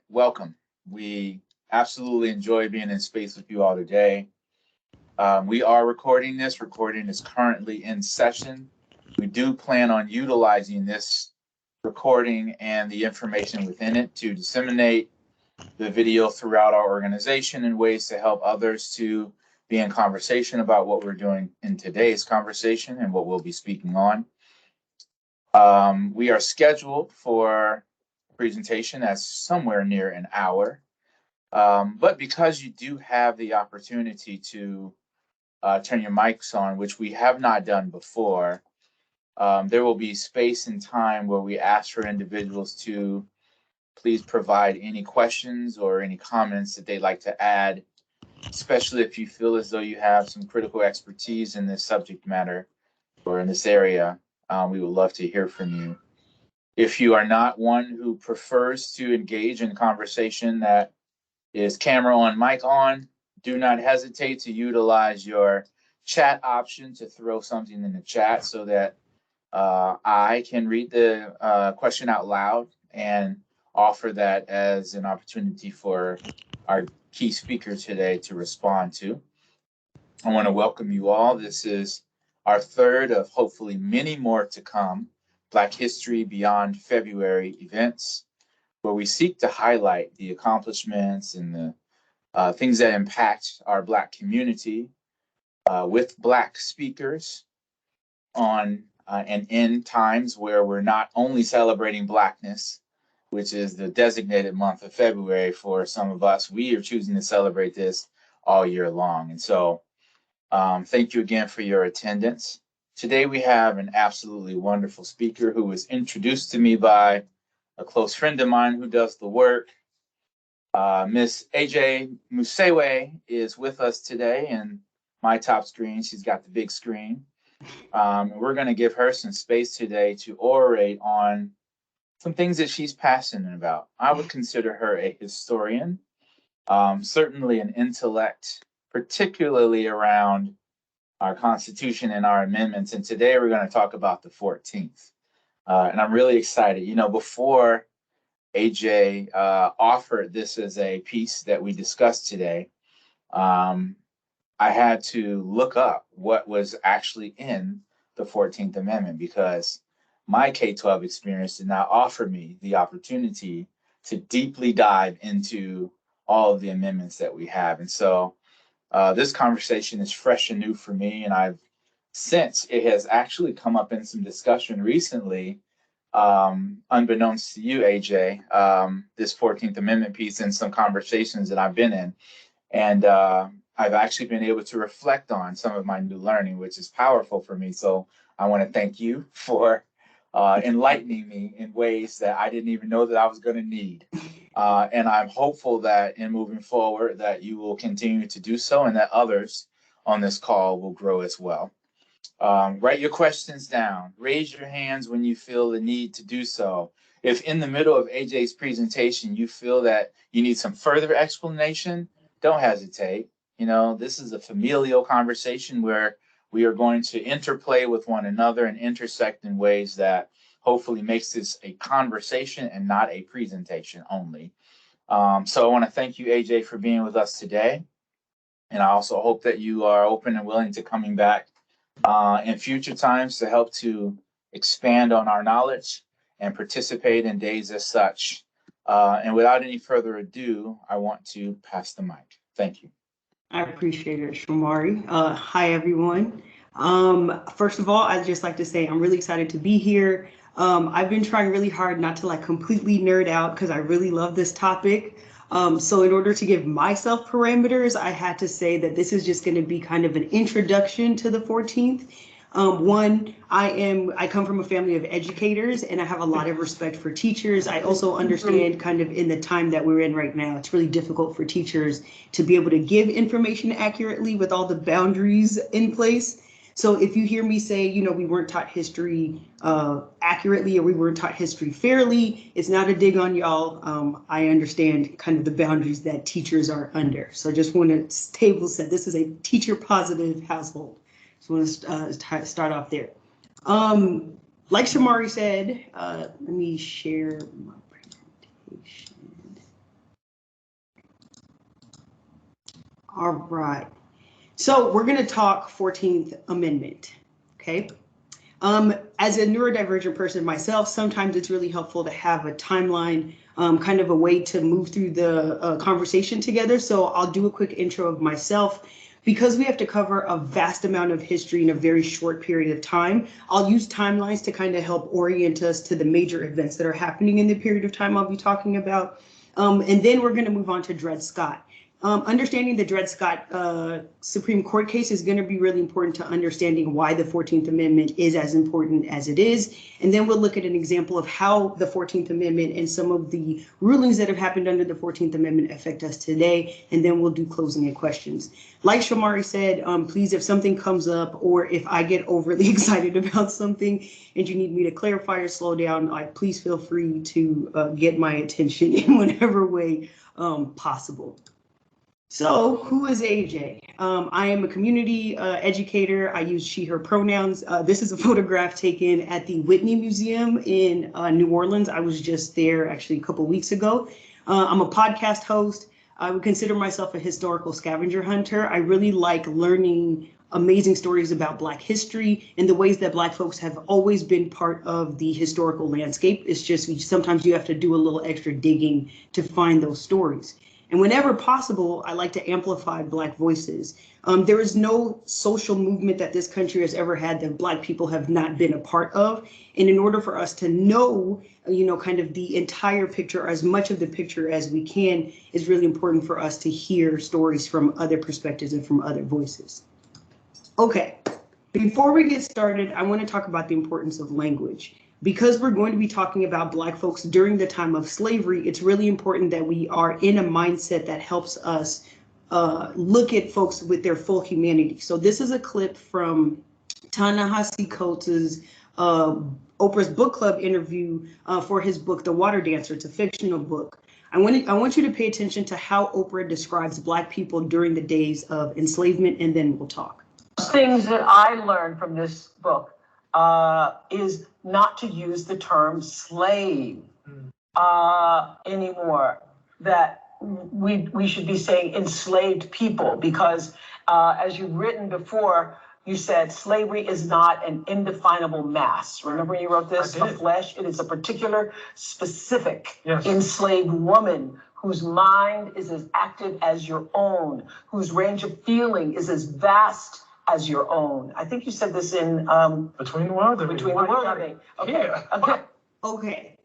Welcome. We absolutely enjoy being in space with you all today. We are recording this. Recording is currently in session. We do plan on utilizing this recording and the information within it to disseminate the video throughout our organization in ways to help others to be in conversation about what we're doing in today's conversation and what we'll be speaking on. We are scheduled for a presentation that's somewhere near an hour. But because you do have the opportunity to turn your mics on, which we have not done before, there will be space and time where we ask for individuals to please provide any questions or any comments that they'd like to add, especially if you feel as though you have some critical expertise in this subject matter or in this area. We would love to hear from you. If you are not one who prefers to engage in conversation that is camera on, mic on, do not hesitate to utilize your chat option to throw something in the chat so that I can read the question out loud and offer that as an opportunity for our key speaker today to respond to. I want to welcome you all. This is our third of hopefully many more to come Black History Beyond February events, where we seek to highlight the accomplishments and the things that impact our Black community with Black speakers on and in times where we're not only celebrating Blackness, which is the designated month of February for some of us, we are choosing to celebrate this all year long. And so thank you again for your attendance. Today we have an absolutely wonderful speaker who was introduced to me by a close friend of mine who does the work. Miss AJ Musewe is with us today in my top screen. She's got the big screen. We're going to give her some space today to orate on some things that she's passionate about. I would consider her a historian, certainly an intellect, particularly around our Constitution and our amendments. And today we're going to talk about the 14th. And I'm really excited. You know, before AJ offered this as a piece that we discussed today, I had to look up what was actually in the 14th Amendment because my K-12 experience did not offer me the opportunity to deeply dive into all of the amendments that we have. And so this conversation is fresh and new for me, and I've since it has actually come up in some discussion recently, unbeknownst to you, AJ, this 14th Amendment piece and some conversations that I've been in. And I've actually been able to reflect on some of my new learning, which is powerful for me. So I want to thank you for enlightening me in ways that I didn't even know that I was going to need. And I'm hopeful that in moving forward that you will continue to do so and that others on this call will grow as well. Write your questions down. Raise your hands when you feel the need to do so. If in the middle of AJ's presentation you feel that you need some further explanation, don't hesitate. You know, this is a familial conversation where we are going to interplay with one another and intersect in ways that hopefully makes this a conversation and not a presentation only. So I want to thank you, AJ, for being with us today. And I also hope that you are open and willing to coming back in future times to help to expand on our knowledge and participate in days as such. And without any further ado, I want to pass the mic. Thank you. I appreciate it, Shamari. Hi, everyone. First of all, I'd just like to say I'm really excited to be here. I've been trying really hard not to like completely nerd out because I really love this topic. So in order to give myself parameters, I had to say that this is just going to be kind of an introduction to the 14th. One, I come from a family of educators and I have a lot of respect for teachers. I also understand kind of in the time that we're in right now, it's really difficult for teachers to be able to give information accurately with all the boundaries in place. So if you hear me say, you know, we weren't taught history accurately or we weren't taught history fairly, it's not a dig on y'all. I understand kind of the boundaries that teachers are under. So I just want to table set, this is a teacher positive household. So I want to start off there. Like Shamari said, let me share my presentation. All right. So we're going to talk 14th Amendment. Okay. As a neurodivergent person myself, sometimes it's really helpful to have a timeline, kind of a way to move through the conversation together. So I'll do a quick intro of myself. Because we have to cover a vast amount of history in a very short period of time, I'll use timelines to kind of help orient us to the major events that are happening in the period of time I'll be talking about. And then we're going to move on to Dred Scott. Understanding the Dred Scott Supreme Court case is going to be really important to understanding why the 14th Amendment is as important as it is. And then we'll look at an example of how the 14th Amendment and some of the rulings that have happened under the 14th Amendment affect us today. And then we'll do closing and questions. Like Shamari said, please, if something comes up or if I get overly excited about something and you need me to clarify or slow down, please feel free to get my attention in whatever way possible. So who is AJ? I am a community educator. I use she, her pronouns. This is a photograph taken at the Whitney Museum in New Orleans. I was just there actually a couple weeks ago. I'm a podcast host. I would consider myself a historical scavenger hunter. I really like learning amazing stories about Black history and the ways that Black folks have always been part of the historical landscape. It's just sometimes you have to do a little extra digging to find those stories. And whenever possible, I like to amplify Black voices. There is no social movement that this country has ever had that Black people have not been a part of. And in order for us to know, kind of the entire picture, or as much of the picture as we can, is really important for us to hear stories from other perspectives and from other voices. Okay, before we get started, I want to talk about the importance of language. Because we're going to be talking about Black folks during the time of slavery, it's really important that we are in a mindset that helps us look at folks with their full humanity. So this is a clip from Ta-Nehisi Coates' Oprah's book club interview for his book, The Water Dancer. It's a fictional book. I want you to pay attention to how Oprah describes Black people during the days of enslavement, and then we'll talk. Things that I learned from this book is not to use the term slave anymore, that we should be saying enslaved people, because as you've written before, you said slavery is not an indefinable mass. Remember you wrote this, a flesh? It is a particular, specific enslaved woman whose mind is as active as your own, whose range of feeling is as vast as your own. I think you said this in Between the World and Me. Okay. Yeah. Okay.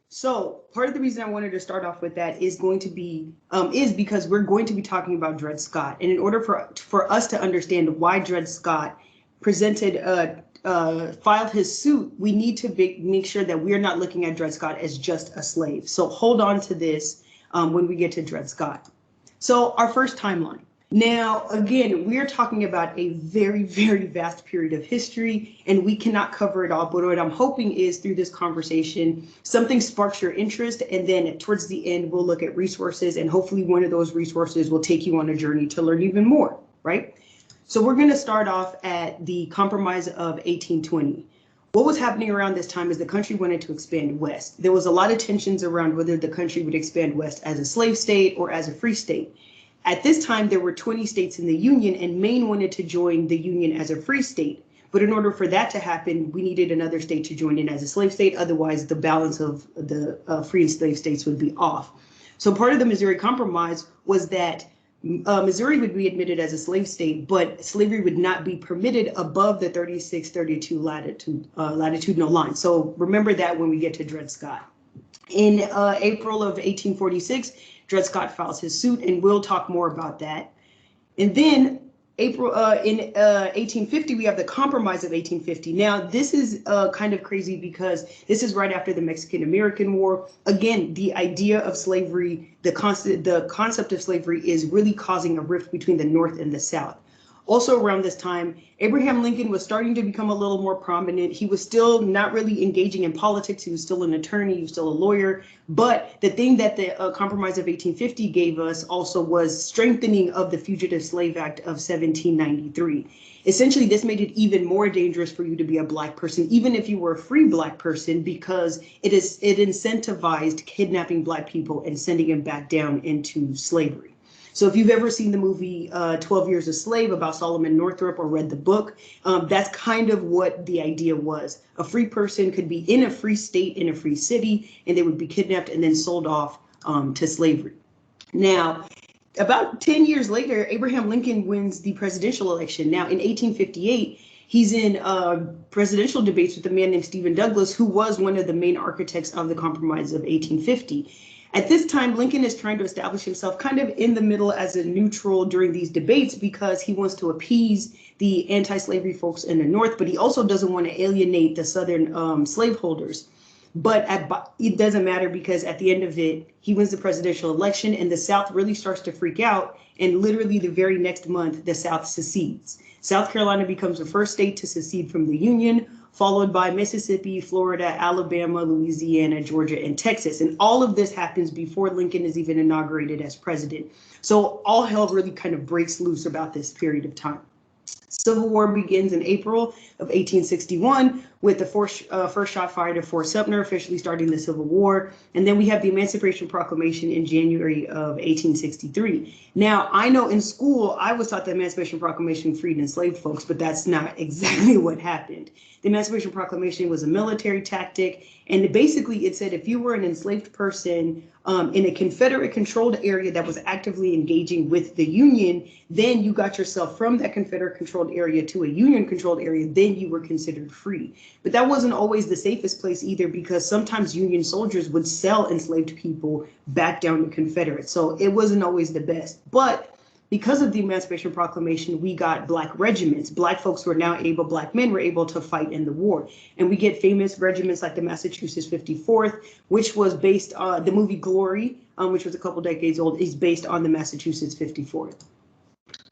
So part of the reason I wanted to start off with that is going to be is because we're going to be talking about Dred Scott, and in order for us to understand why Dred Scott filed his suit, we need to make sure that we're not looking at Dred Scott as just a slave. So hold on to this when we get to Dred Scott. So our first timeline. Now, again, we're talking about a very, very vast period of history, and we cannot cover it all. But what I'm hoping is through this conversation, something sparks your interest, and then towards the end, we'll look at resources, and hopefully one of those resources will take you on a journey to learn even more, right? So we're going to start off at the Compromise of 1820. What was happening around this time is the country wanted to expand west. There was a lot of tensions around whether the country would expand west as a slave state or as a free state. At this time, there were 20 states in the Union, and Maine wanted to join the Union as a free state. But in order for that to happen, we needed another state to join in as a slave state. Otherwise, the balance of the free and slave states would be off. So part of the Missouri Compromise was that Missouri would be admitted as a slave state, but slavery would not be permitted above the 36-32 latitudinal line. So remember that when we get to Dred Scott. In April of 1846, Dred Scott files his suit, and we'll talk more about that. And then in 1850, we have the Compromise of 1850. Now, this is kind of crazy because this is right after the Mexican-American War. Again, the idea of slavery, the concept of slavery is really causing a rift between the North and the South. Also around this time, Abraham Lincoln was starting to become a little more prominent. He was still not really engaging in politics. He was still an attorney. He was still a lawyer. But the thing that the Compromise of 1850 gave us also was strengthening of the Fugitive Slave Act of 1793. Essentially, this made it even more dangerous for you to be a Black person, even if you were a free Black person, because it incentivized kidnapping Black people and sending them back down into slavery. So if you've ever seen the movie 12 Years a Slave about Solomon Northup or read the book, that's kind of what the idea was. A free person could be in a free state, in a free city, and they would be kidnapped and then sold off to slavery. Now, about 10 years later, Abraham Lincoln wins the presidential election. Now, in 1858, he's in presidential debates with a man named Stephen Douglas, who was one of the main architects of the Compromise of 1850. At this time, Lincoln is trying to establish himself kind of in the middle as a neutral during these debates because he wants to appease the anti-slavery folks in the North, but he also doesn't want to alienate the Southern slaveholders. But it doesn't matter because at the end of it, he wins the presidential election and the South really starts to freak out. And literally the very next month, the South secedes. South Carolina becomes the first state to secede from the Union, followed by Mississippi, Florida, Alabama, Louisiana, Georgia, and Texas. And all of this happens before Lincoln is even inaugurated as president. So all hell really kind of breaks loose about this period of time. Civil War begins in April of 1861 with the first shot fired at Fort Sumter, officially starting the Civil War. And then we have the Emancipation Proclamation in January of 1863. Now, I know in school, I was taught the Emancipation Proclamation freed enslaved folks, but that's not exactly what happened. The Emancipation Proclamation was a military tactic. And basically it said if you were an enslaved person in a Confederate controlled area that was actively engaging with the Union, then you got yourself from that Confederate controlled area to a Union controlled area, then you were considered free. But that wasn't always the safest place either, because sometimes Union soldiers would sell enslaved people back down to Confederates. So it wasn't always the best. But because of the Emancipation Proclamation, we got Black regiments. Black folks were now able, Black men were able to fight in the war. And we get famous regiments like the Massachusetts 54th, which was based on the movie Glory, which was a couple decades old, is based on the Massachusetts 54th.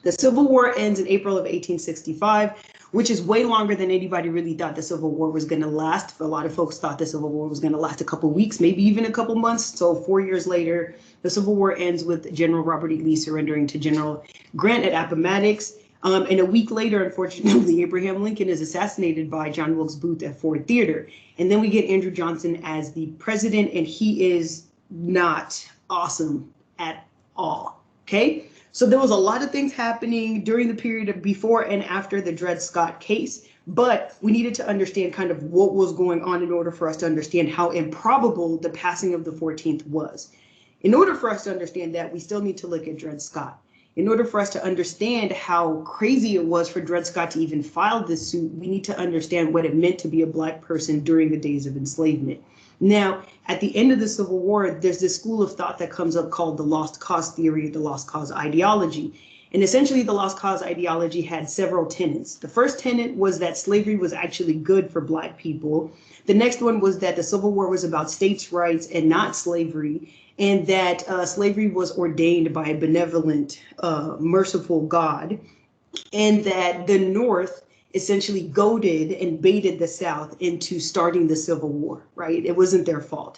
The Civil War ends in April of 1865, which is way longer than anybody really thought the Civil War was going to last. A lot of folks thought the Civil War was going to last a couple weeks, maybe even a couple months. So 4 years later, the Civil War ends with General Robert E. Lee surrendering to General Grant at Appomattox. And a week later, unfortunately, Abraham Lincoln is assassinated by John Wilkes Booth at Ford Theater. And then we get Andrew Johnson as the president, and he is not awesome at all. Okay. So there was a lot of things happening during the period of before and after the Dred Scott case, but we needed to understand kind of what was going on in order for us to understand how improbable the passing of the 14th was. In order for us to understand that, we still need to look at Dred Scott. In order for us to understand how crazy it was for Dred Scott to even file this suit, we need to understand what it meant to be a Black person during the days of enslavement. Now, at the end of the Civil War, there's this school of thought that comes up called the lost cause theory, the lost cause ideology. And essentially, the lost cause ideology had several tenets. The first tenet was that slavery was actually good for Black people. The next one was that the Civil War was about states' rights and not slavery, and that slavery was ordained by a benevolent, merciful God, and that the North essentially goaded and baited the South into starting the Civil War, right? It wasn't their fault.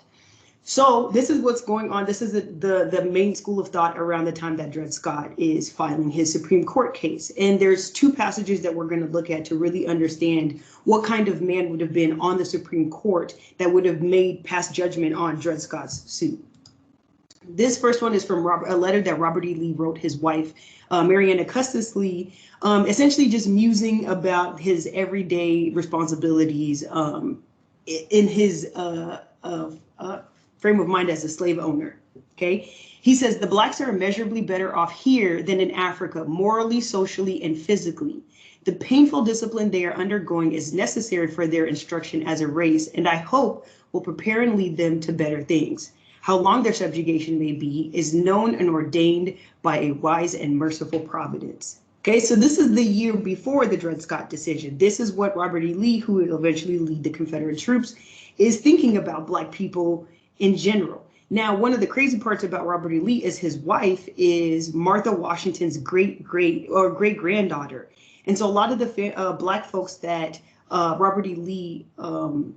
So this is what's going on. This is the main school of thought around the time that Dred Scott is filing his Supreme Court case. And there's two passages that we're going to look at to really understand what kind of man would have been on the Supreme Court that would have passed judgment on Dred Scott's suit. This first one is from a letter that Robert E. Lee wrote his wife, Marianna Custis Lee, essentially just musing about his everyday responsibilities in his frame of mind as a slave owner. Okay, he says the Blacks are immeasurably better off here than in Africa, morally, socially, and physically. The painful discipline they are undergoing is necessary for their instruction as a race, and I hope will prepare and lead them to better things. How long their subjugation may be is known and ordained by a wise and merciful providence. Okay, so this is the year before the Dred Scott decision. This is what Robert E. Lee, who would eventually lead the Confederate troops, is thinking about Black people in general. Now, one of the crazy parts about Robert E. Lee is his wife is Martha Washington's great-granddaughter. And so a lot of the Black folks that Robert E. Lee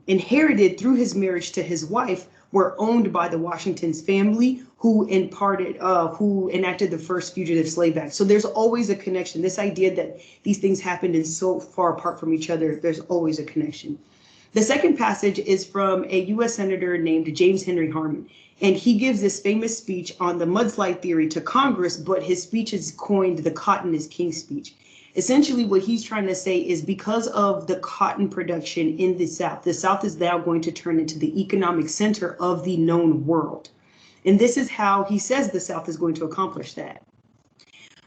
inherited through his marriage to his wife were owned by the Washington's family, who enacted the first Fugitive Slave Act. So there's always a connection. This idea that these things happened and so far apart from each other, there's always a connection. The second passage is from a U.S. Senator named James Henry Harmon, and he gives this famous speech on the mudslide theory to Congress, but his speech is coined the Cotton is King speech. Essentially, what he's trying to say is because of the cotton production in the South is now going to turn into the economic center of the known world. And this is how he says the South is going to accomplish that.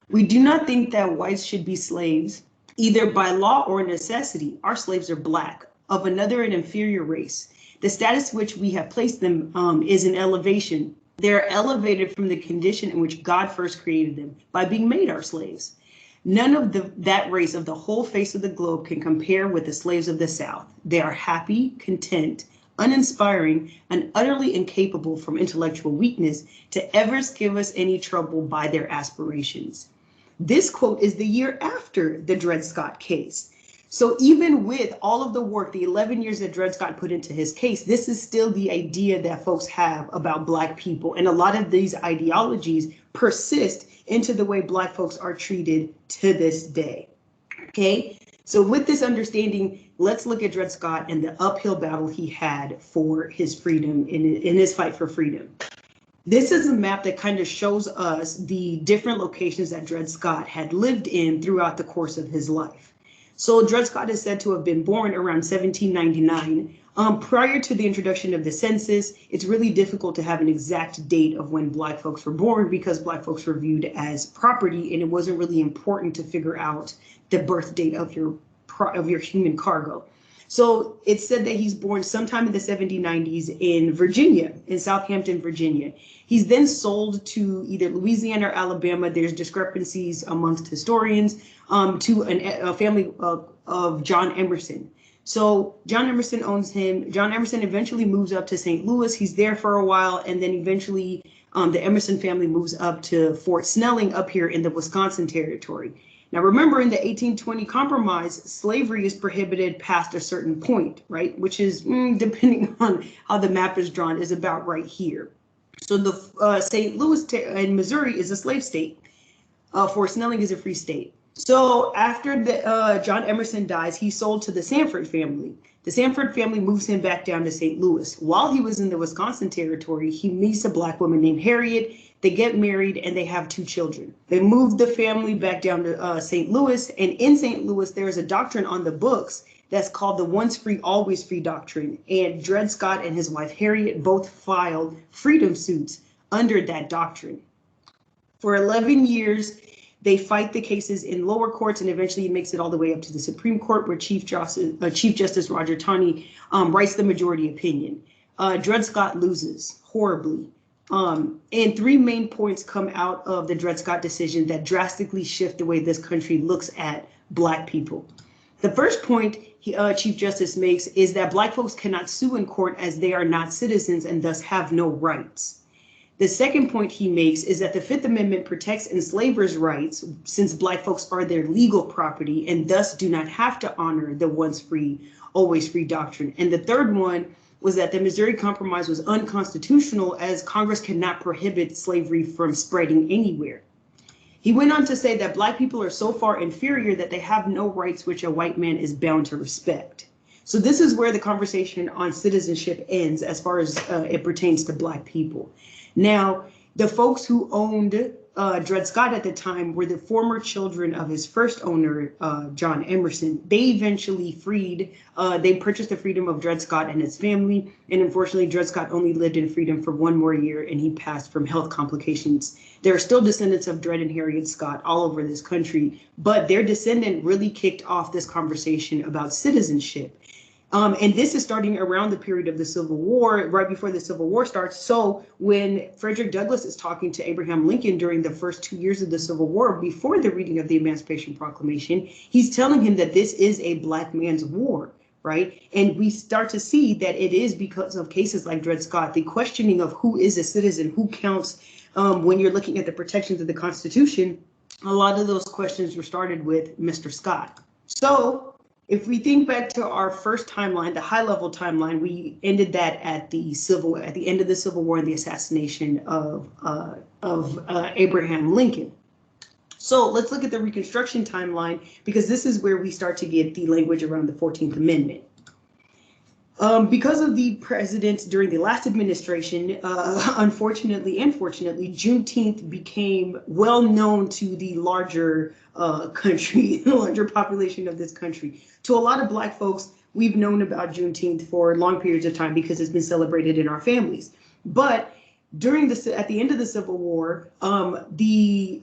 We do not think that whites should be slaves, either by law or necessity. Our slaves are Black, of another and inferior race. The status which we have placed them is an elevation. They are elevated from the condition in which God first created them by being made our slaves. None of that race of the whole face of the globe can compare with the slaves of the South. They are happy, content, uninspiring, and utterly incapable from intellectual weakness to ever give us any trouble by their aspirations. This quote is the year after the Dred Scott case. So even with all of the work, the 11 years that Dred Scott put into his case, this is still the idea that folks have about Black people. And a lot of these ideologies persist into the way Black folks are treated to this day. Okay, so with this understanding, let's look at Dred Scott and the uphill battle he had for his freedom in his fight for freedom. This is a map that kind of shows us the different locations that Dred Scott had lived in throughout the course of his life. So Dred Scott is said to have been born around 1799. Prior to the introduction of the census, it's really difficult to have an exact date of when Black folks were born because Black folks were viewed as property, and it wasn't really important to figure out the birth date of your human cargo. So it's said that he's born sometime in the 1790s in Virginia, in Southampton, Virginia. He's then sold to either Louisiana or Alabama. There's discrepancies amongst historians to a family of John Emerson. So John Emerson owns him. John Emerson eventually moves up to St. Louis. He's there for a while, and then eventually the Emerson family moves up to Fort Snelling up here in the Wisconsin territory. Now, remember, in the 1820 Compromise, slavery is prohibited past a certain point, right? Which is, depending on how the map is drawn, is about right here. So the St. Louis in Missouri is a slave state. Fort Snelling is a free state. So after John Emerson dies, he's sold to the Sanford family. The Sanford family moves him back down to St. Louis. While he was in the Wisconsin territory, he meets a Black woman named Harriet. They get married and they have 2 children. They moved the family back down to St. Louis. And in St. Louis, there is a doctrine on the books that's called the once free, always free doctrine. And Dred Scott and his wife Harriet both filed freedom suits under that doctrine. For 11 years, they fight the cases in lower courts, and eventually it makes it all the way up to the Supreme Court, where Chief Justice Roger Taney writes the majority opinion. Dred Scott loses horribly. And 3 main points come out of the Dred Scott decision that drastically shift the way this country looks at Black people. The first point Chief Justice makes is that Black folks cannot sue in court as they are not citizens and thus have no rights. The second point he makes is that the Fifth Amendment protects enslavers' rights since Black folks are their legal property and thus do not have to honor the once free, always free doctrine. And the third one was that the Missouri Compromise was unconstitutional as Congress cannot prohibit slavery from spreading anywhere. He went on to say that Black people are so far inferior that they have no rights which a white man is bound to respect. So this is where the conversation on citizenship ends as far as it pertains to Black people. Now, the folks who owned Dred Scott at the time were the former children of his first owner, John Emerson. They eventually they purchased the freedom of Dred Scott and his family. And unfortunately, Dred Scott only lived in freedom for 1 more year and he passed from health complications. There are still descendants of Dred and Harriet Scott all over this country, but their descendant really kicked off this conversation about citizenship. And this is starting around the period of the Civil War, right before the Civil War starts. So when Frederick Douglass is talking to Abraham Lincoln during the first 2 years of the Civil War, before the reading of the Emancipation Proclamation, he's telling him that this is a Black man's war, right? And we start to see that it is because of cases like Dred Scott, the questioning of who is a citizen, who counts when you're looking at the protections of the Constitution. A lot of those questions were started with Mr. Scott. So if we think back to our first timeline, the high-level timeline, we ended that at the end of the Civil War and the assassination of Abraham Lincoln. So let's look at the Reconstruction timeline, because this is where we start to get the language around the 14th Amendment. Because of the presidents during the last administration, unfortunately and fortunately, Juneteenth became well known to the larger country, the larger population of this country. To a lot of Black folks, we've known about Juneteenth for long periods of time because it's been celebrated in our families. But at the end of the Civil War, the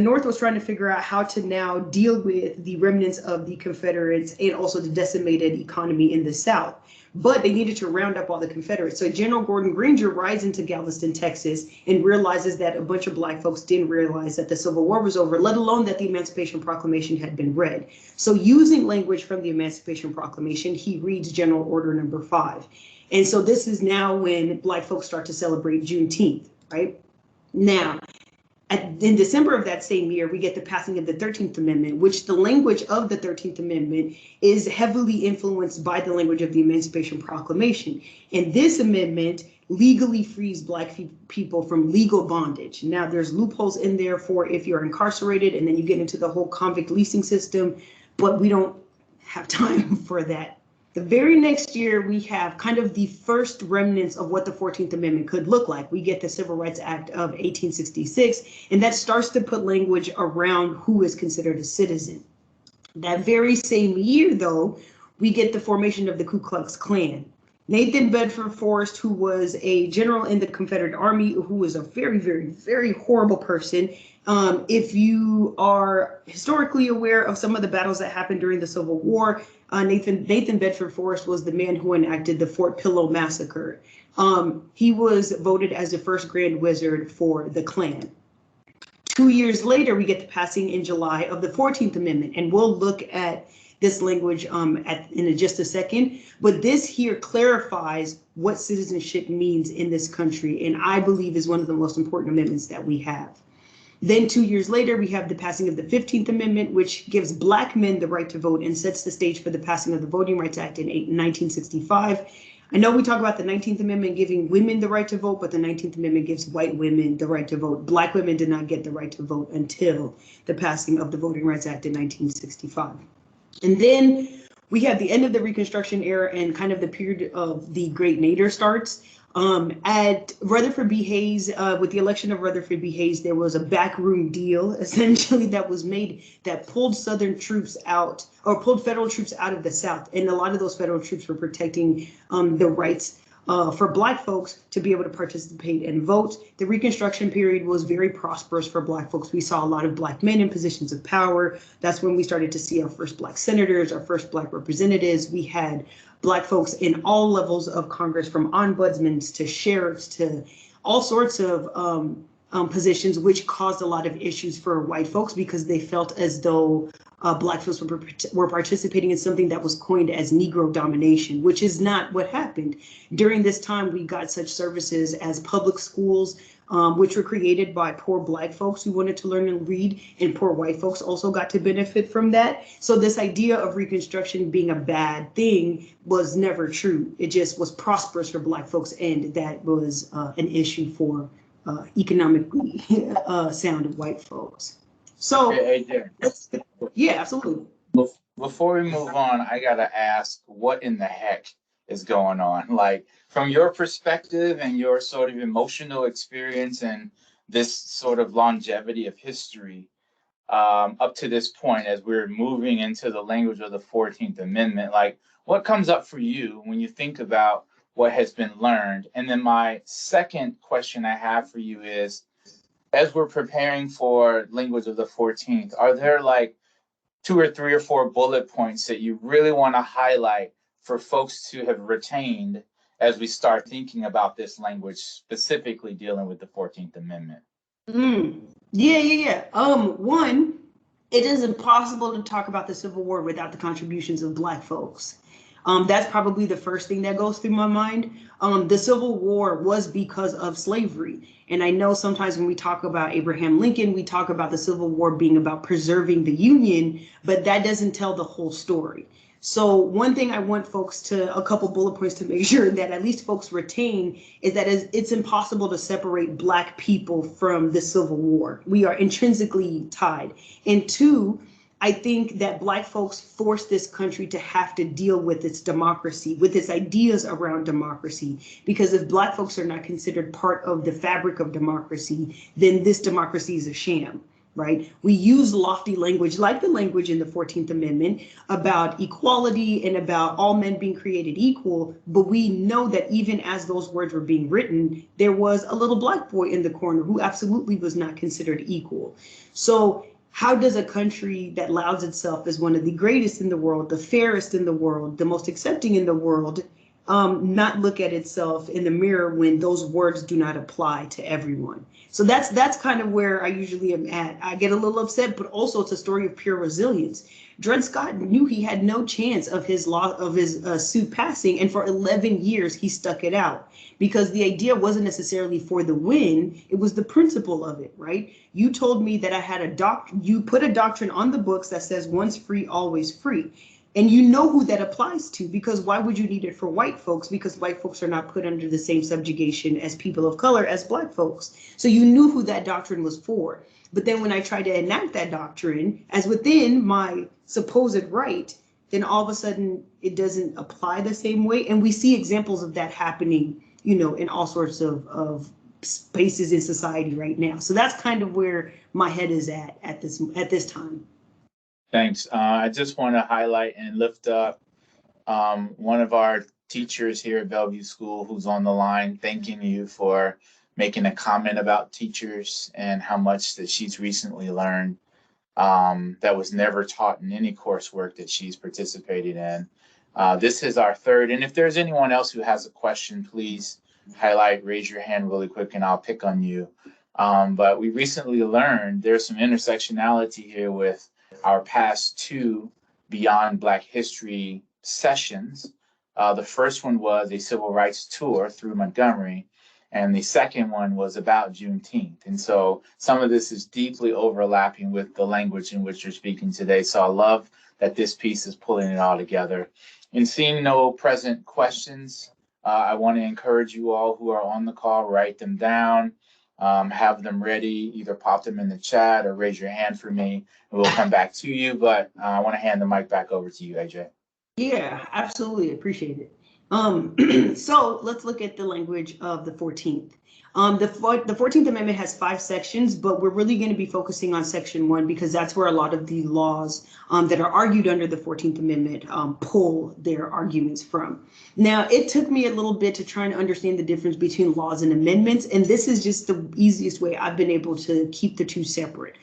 North was trying to figure out how to now deal with the remnants of the Confederates and also the decimated economy in the South. But they needed to round up all the Confederates. So General Gordon Granger rides into Galveston, Texas, and realizes that a bunch of Black folks didn't realize that the Civil War was over, let alone that the Emancipation Proclamation had been read. So using language from the Emancipation Proclamation, he reads General Order Number 5. And so this is now when Black folks start to celebrate Juneteenth, right? Now, in December of that same year, we get the passing of the 13th Amendment, which the language of the 13th Amendment is heavily influenced by the language of the Emancipation Proclamation. And this amendment legally frees Black people from legal bondage. Now, there's loopholes in there for if you're incarcerated, and then you get into the whole convict leasing system, but we don't have time for that. The very next year, we have kind of the first remnants of what the 14th Amendment could look like. We get the Civil Rights Act of 1866, and that starts to put language around who is considered a citizen. That very same year, though, we get the formation of the Ku Klux Klan. Nathan Bedford Forrest, who was a general in the Confederate Army, who was a very, very, very horrible person. If you are historically aware of some of the battles that happened during the Civil War, Nathan Bedford Forrest was the man who enacted the Fort Pillow Massacre. He was voted as the first Grand Wizard for the Klan. 2 years later, we get the passing in July of the 14th Amendment, and we'll look at this language in just a second. But this here clarifies what citizenship means in this country, and I believe is one of the most important amendments that we have. Then 2 years later, we have the passing of the 15th Amendment, which gives Black men the right to vote and sets the stage for the passing of the Voting Rights Act in 1965. I know we talk about the 19th Amendment giving women the right to vote, but the 19th Amendment gives white women the right to vote. Black women did not get the right to vote until the passing of the Voting Rights Act in 1965. And then we have the end of the Reconstruction era and kind of the period of the Great Nadir starts. At Rutherford B. Hayes, with the election of Rutherford B. Hayes, there was a backroom deal essentially that was made that pulled Southern troops out, or pulled federal troops out of the South. And a lot of those federal troops were protecting the rights for Black folks to be able to participate and vote. The Reconstruction period was very prosperous for Black folks. We saw a lot of Black men in positions of power. That's when we started to see our first Black senators, our first Black representatives. We had Black folks in all levels of Congress, from ombudsmen to sheriffs to all sorts of positions, which caused a lot of issues for white folks because they felt as though Black folks were participating in something that was coined as Negro domination, which is not what happened. During this time, we got such services as public schools, which were created by poor Black folks who wanted to learn and read, and poor white folks also got to benefit from that. So this idea of Reconstruction being a bad thing was never true. It just was prosperous for Black folks, and that was an issue for economically sound white folks. So, yeah, absolutely. Before we move on, I gotta ask, what in the heck is going on? Like, from your perspective and your sort of emotional experience and this sort of longevity of history, up to this point, as we're moving into the language of the 14th Amendment, like, what comes up for you when you think about what has been learned? And then my second question I have for you is, as we're preparing for language of the 14th, are there like 2 or 3 or 4 bullet points that you really want to highlight for folks to have retained as we start thinking about this language, specifically dealing with the 14th Amendment? Yeah. One, it is impossible to talk about the Civil War without the contributions of Black folks. That's probably the first thing that goes through my mind. The Civil War was because of slavery. And I know sometimes when we talk about Abraham Lincoln, we talk about the Civil War being about preserving the Union, but that doesn't tell the whole story. So one thing I want folks to, a couple bullet points to make sure that at least folks retain, is that it's impossible to separate Black people from the Civil War. We are intrinsically tied. And two, I think that Black folks forced this country to have to deal with its democracy, with its ideas around democracy, because if Black folks are not considered part of the fabric of democracy, then this democracy is a sham, right? We use lofty language like the language in the 14th Amendment about equality and about all men being created equal, but we know that even as those words were being written, there was a little Black boy in the corner who absolutely was not considered equal. So how does a country that louds itself as one of the greatest in the world, the fairest in the world, the most accepting in the world, not look at itself in the mirror when those words do not apply to everyone? So that's kind of where I usually am at. I get a little upset, but also it's a story of pure resilience. Dred Scott knew he had no chance of his suit passing, and for 11 years he stuck it out, because the idea wasn't necessarily for the win, it was the principle of it, right? You told me that I had you put a doctrine on the books that says once free, always free. And you know who that applies to, because why would you need it for white folks? Because white folks are not put under the same subjugation as people of color as Black folks. So you knew who that doctrine was for. But then when I tried to enact that doctrine as within my supposed right, then all of a sudden it doesn't apply the same way. And we see examples of that happening, you know, in all sorts of spaces in society right now. So that's kind of where my head is at this time. Thanks. I just want to highlight and lift up one of our teachers here at Bellevue School who's on the line, thanking you for making a comment about teachers and how much that she's recently learned that was never taught in any coursework that she's participated in. This is our third, and if there's anyone else who has a question, please raise your hand really quick and I'll pick on you. But we recently learned there's some intersectionality here with our past two Beyond Black History sessions. The first one was a civil rights tour through Montgomery, and the second one was about Juneteenth. And so some of this is deeply overlapping with the language in which you're speaking today. So I love that this piece is pulling it all together. And seeing no present questions, I want to encourage you all who are on the call, write them down. Have them ready, either pop them in the chat or raise your hand for me, and we'll come back to you. But I want to hand the mic back over to you, AJ. Yeah, absolutely. Appreciate it. So let's look at the language of the 14th. The 14th Amendment has 5 sections, but we're really going to be focusing on section 1 because that's where a lot of the laws that are argued under the 14th Amendment pull their arguments from. Now, it took me a little bit to try and understand the difference between laws and amendments, and this is just the easiest way I've been able to keep the two separate.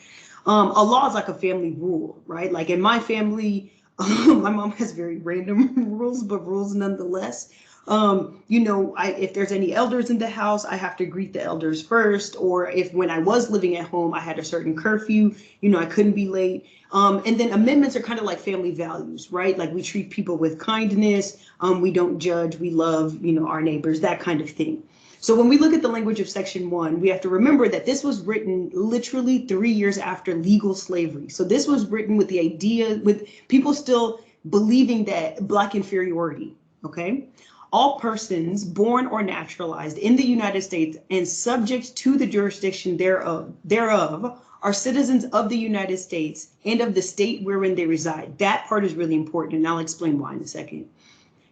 A law is like a family rule, right? Like in my family, my mom has very random rules, but rules nonetheless. You know, if there's any elders in the house, I have to greet the elders first. Or if when I was living at home, I had a certain curfew, you know, I couldn't be late. And then amendments are kind of like family values, right? Like we treat people with kindness. We don't judge. We love, you know, our neighbors, that kind of thing. So when we look at the language of section 1, we have to remember that this was written literally 3 years after legal slavery. So this was written with the idea, with people still believing that Black inferiority, okay? All persons born or naturalized in the United States and subject to the jurisdiction thereof are citizens of the United States and of the state wherein they reside. That part is really important, and I'll explain why in a second.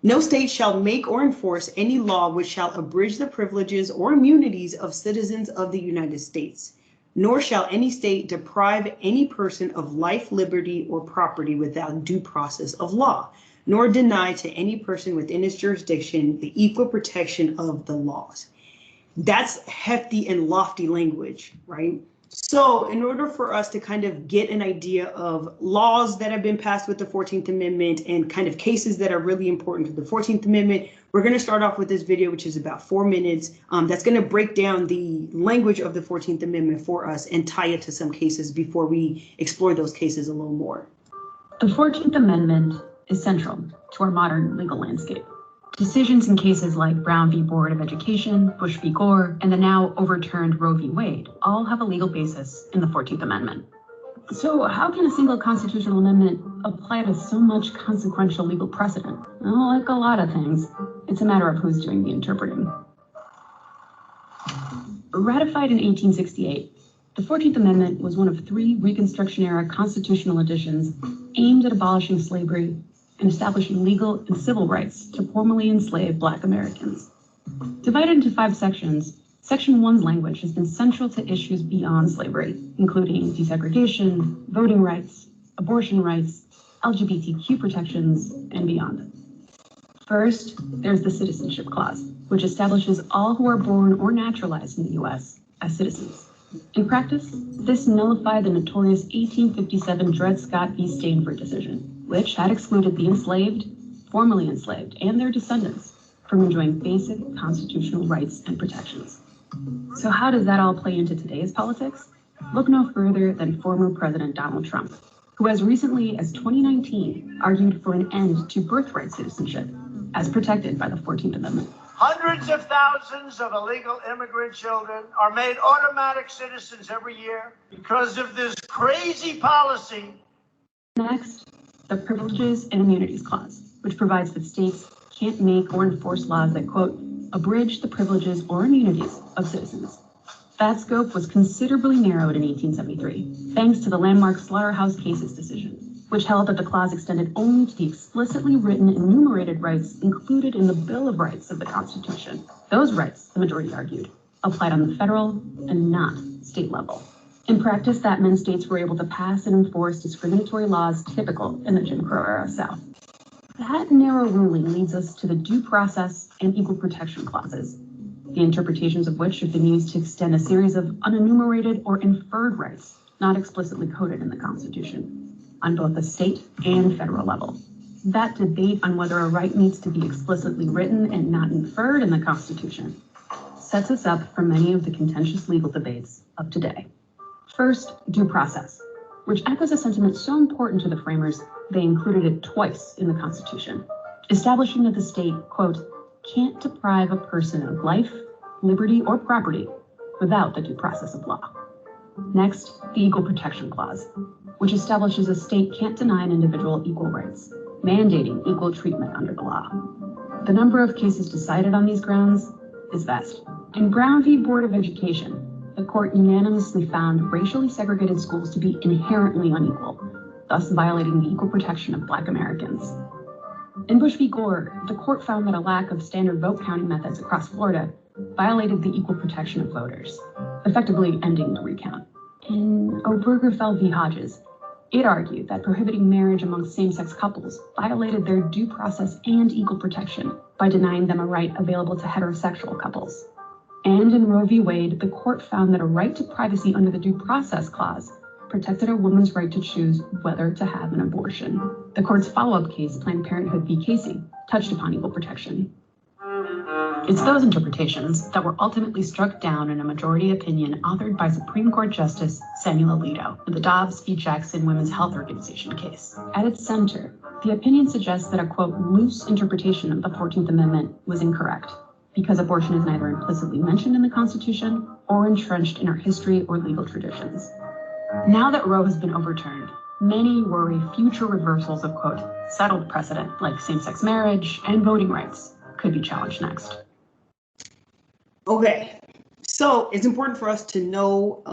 No state shall make or enforce any law which shall abridge the privileges or immunities of citizens of the United States, nor shall any state deprive any person of life, liberty, or property without due process of law, nor deny to any person within its jurisdiction the equal protection of the laws. That's hefty and lofty language, right? So in order for us to kind of get an idea of laws that have been passed with the 14th Amendment and kind of cases that are really important to the 14th Amendment, we're going to start off with this video, which is about 4 minutes. That's going to break down the language of the 14th Amendment for us and tie it to some cases before we explore those cases a little more. The 14th Amendment is central to our modern legal landscape. Decisions in cases like Brown v. Board of Education, Bush v. Gore, and the now overturned Roe v. Wade all have a legal basis in the 14th Amendment. So how can a single constitutional amendment apply to so much consequential legal precedent? Well, like a lot of things, it's a matter of who's doing the interpreting. Ratified in 1868, The 14th Amendment was one of 3 Reconstruction-era constitutional additions aimed at abolishing slavery and establishing legal and civil rights to formerly enslaved Black Americans. Divided into 5 sections, Section 1's language has been central to issues beyond slavery, including desegregation, voting rights, abortion rights, LGBTQ protections, and beyond. First, there's the Citizenship Clause, which establishes all who are born or naturalized in the U.S. as citizens. In practice, this nullified the notorious 1857 Dred Scott v. Stanford decision, which had excluded the enslaved, formerly enslaved, and their descendants from enjoying basic constitutional rights and protections. So how does that all play into today's politics? Look no further than former President Donald Trump, who as recently as 2019 argued for an end to birthright citizenship, as protected by the 14th Amendment. Hundreds of thousands of illegal immigrant children are made automatic citizens every year because of this crazy policy. Next, the Privileges and Immunities Clause, which provides that states can't make or enforce laws that, quote, abridge the privileges or immunities of citizens. That scope was considerably narrowed in 1873, thanks to the landmark Slaughterhouse Cases decision, which held that the clause extended only to the explicitly written enumerated rights included in the Bill of Rights of the Constitution. Those rights, the majority argued, applied on the federal and not state level. In practice, that meant states were able to pass and enforce discriminatory laws typical in the Jim Crow era South. That narrow ruling leads us to the Due Process and Equal Protection Clauses, the interpretations of which have been used to extend a series of unenumerated or inferred rights not explicitly coded in the Constitution, on both the state and federal level. That debate on whether a right needs to be explicitly written and not inferred in the Constitution sets us up for many of the contentious legal debates of today. First, due process, which echoes a sentiment so important to the framers, they included it twice in the Constitution, establishing that the state, quote, can't deprive a person of life, liberty, or property without the due process of law. Next, the Equal Protection Clause, which establishes a state can't deny an individual equal rights, mandating equal treatment under the law. The number of cases decided on these grounds is vast. In Brown v. Board of Education, the court unanimously found racially segregated schools to be inherently unequal, thus violating the equal protection of Black Americans. In Bush v. Gore, the court found that a lack of standard vote counting methods across Florida violated the equal protection of voters, effectively ending the recount. In Obergefell v. Hodges, it argued that prohibiting marriage among same-sex couples violated their due process and equal protection by denying them a right available to heterosexual couples. And in Roe v. Wade, the court found that a right to privacy under the Due Process Clause protected a woman's right to choose whether to have an abortion. The court's follow-up case, Planned Parenthood v. Casey, touched upon equal protection. It's those interpretations that were ultimately struck down in a majority opinion authored by Supreme Court Justice Samuel Alito in the Dobbs v. Jackson Women's Health Organization case. At its center, the opinion suggests that a, quote, loose interpretation of the 14th Amendment was incorrect, because abortion is neither implicitly mentioned in the Constitution or entrenched in our history or legal traditions. Now that Roe has been overturned, many worry future reversals of, quote, settled precedent like same-sex marriage and voting rights could be challenged next. Okay, so it's important for us to know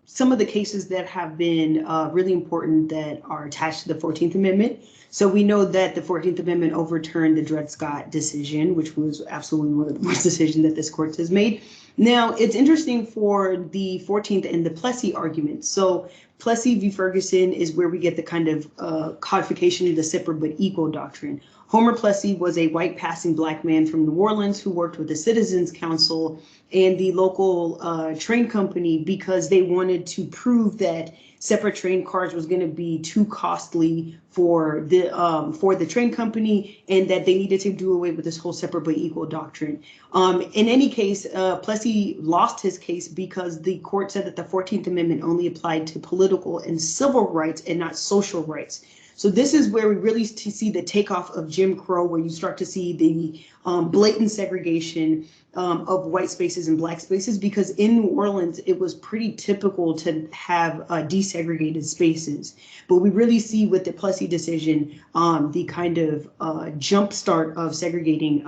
some of the cases that have been really important that are attached to the 14th Amendment. So we know that the 14th Amendment overturned the Dred Scott decision, which was absolutely one of the worst decisions that this court has made. Now, it's interesting for the 14th and the Plessy argument. So Plessy v. Ferguson is where we get the kind of codification of the separate but equal doctrine. Homer Plessy was a white passing Black man from New Orleans who worked with the Citizens Council and the local train company because they wanted to prove that separate train cars was going to be too costly for the train company, and that they needed to do away with this whole separate but equal doctrine. In any case, Plessy lost his case because the court said that the 14th Amendment only applied to political and civil rights and not social rights. So this is where we really see the takeoff of Jim Crow, where you start to see the blatant segregation of white spaces and Black spaces, because in New Orleans, it was pretty typical to have desegregated spaces. But we really see with the Plessy decision, the kind of jump start of segregating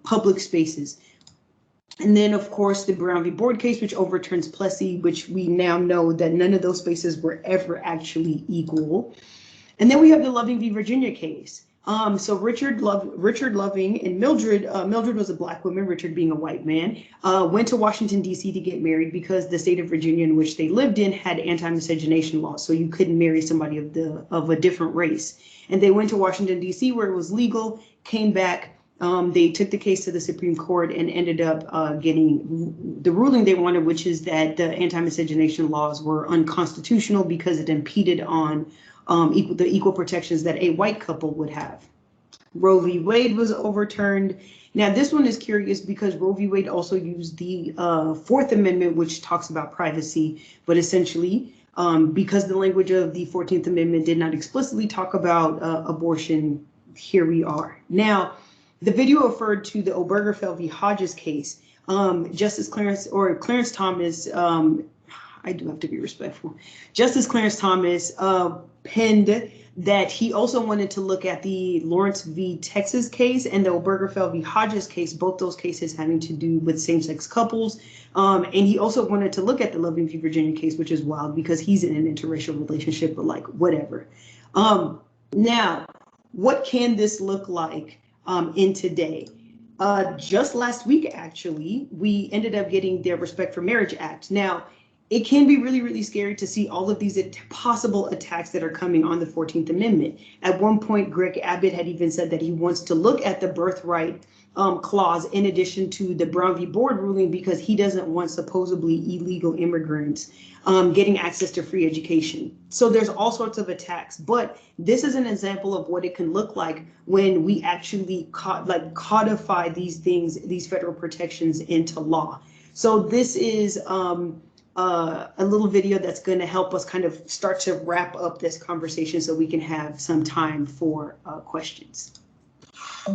public spaces. And then, of course, the Brown v. Board case, which overturns Plessy, which we now know that none of those spaces were ever actually equal. And then we have the Loving v. Virginia case. So Richard Loving and Mildred was a Black woman, Richard being a white man, went to Washington, D.C. to get married because the state of Virginia in which they lived in had anti-miscegenation laws. So you couldn't marry somebody of a different race. And they went to Washington, D.C. where it was legal, came back. They took the case to the Supreme Court and ended up getting the ruling they wanted, which is that the anti-miscegenation laws were unconstitutional because it impeded on the equal protections that a white couple would have. Roe v. Wade was overturned. Now, this one is curious because Roe v. Wade also used the Fourth Amendment, which talks about privacy, but essentially, because the language of the 14th Amendment did not explicitly talk about abortion, here we are. Now, the video referred to the Obergefell v. Hodges case. Justice Clarence Thomas, I do have to be respectful. Justice Clarence Thomas penned that he also wanted to look at the Lawrence v. Texas case and the Obergefell v. Hodges case, both those cases having to do with same-sex couples. And he also wanted to look at the Loving v. Virginia case, which is wild because he's in an interracial relationship, but like whatever. Now, what can this look like in today? Just last week, actually, we ended up getting the Respect for Marriage Act. Now, it can be really, really scary to see all of these possible attacks that are coming on the 14th Amendment. At one point, Greg Abbott had even said that he wants to look at the birthright clause in addition to the Brown v. Board ruling because he doesn't want supposedly illegal immigrants getting access to free education. So there's all sorts of attacks, but this is an example of what it can look like when we actually codify these things, these federal protections into law. So this is a little video that's going to help us kind of start to wrap up this conversation so we can have some time for questions.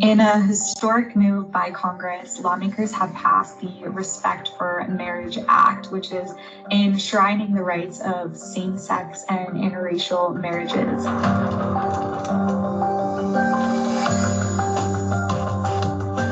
In a historic move by Congress, lawmakers have passed the Respect for Marriage Act, which is enshrining the rights of same-sex and interracial marriages.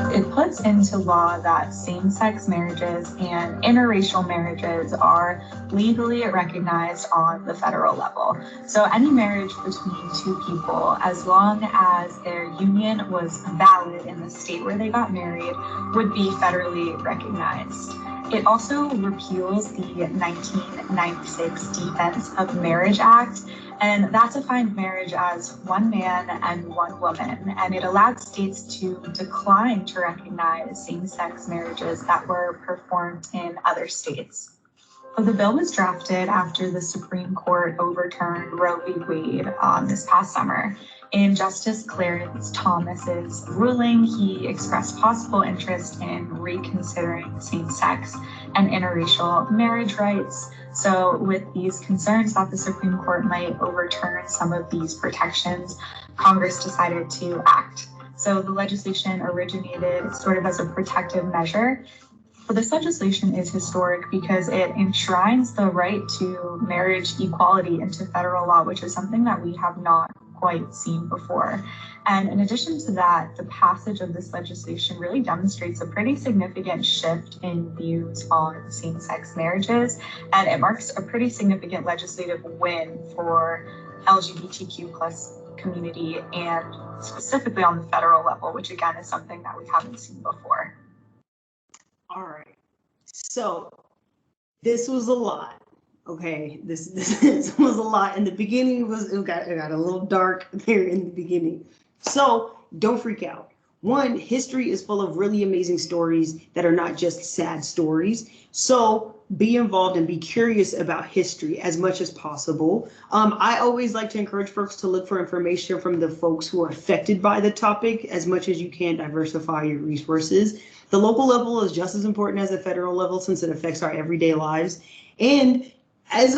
It puts into law that same-sex marriages and interracial marriages are legally recognized on the federal level. So any marriage between two people, as long as their union was valid in the state where they got married, would be federally recognized. It also repeals the 1996 Defense of Marriage Act, and that defined marriage as one man and one woman, and it allowed states to decline to recognize same-sex marriages that were performed in other states. The bill was drafted after the Supreme Court overturned Roe v. Wade this past summer. In Justice Clarence Thomas's ruling, he expressed possible interest in reconsidering same-sex and interracial marriage rights. So with these concerns that the Supreme Court might overturn some of these protections, Congress decided to act. So the legislation originated sort of as a protective measure. But this legislation is historic because it enshrines the right to marriage equality into federal law, which is something that we have not quite seen before. And in addition to that, the passage of this legislation really demonstrates a pretty significant shift in views on same-sex marriages, and it marks a pretty significant legislative win for LGBTQ plus community, and specifically on the federal level, which again is something that we haven't seen before. All right, so this was a lot. Okay, this was a lot. In the beginning, it got a little dark there in the beginning. So don't freak out. One, history is full of really amazing stories that are not just sad stories. So be involved and be curious about history as much as possible. I always like to encourage folks to look for information from the folks who are affected by the topic as much as you can. Diversify your resources. The local level is just as important as the federal level since it affects our everyday lives. And as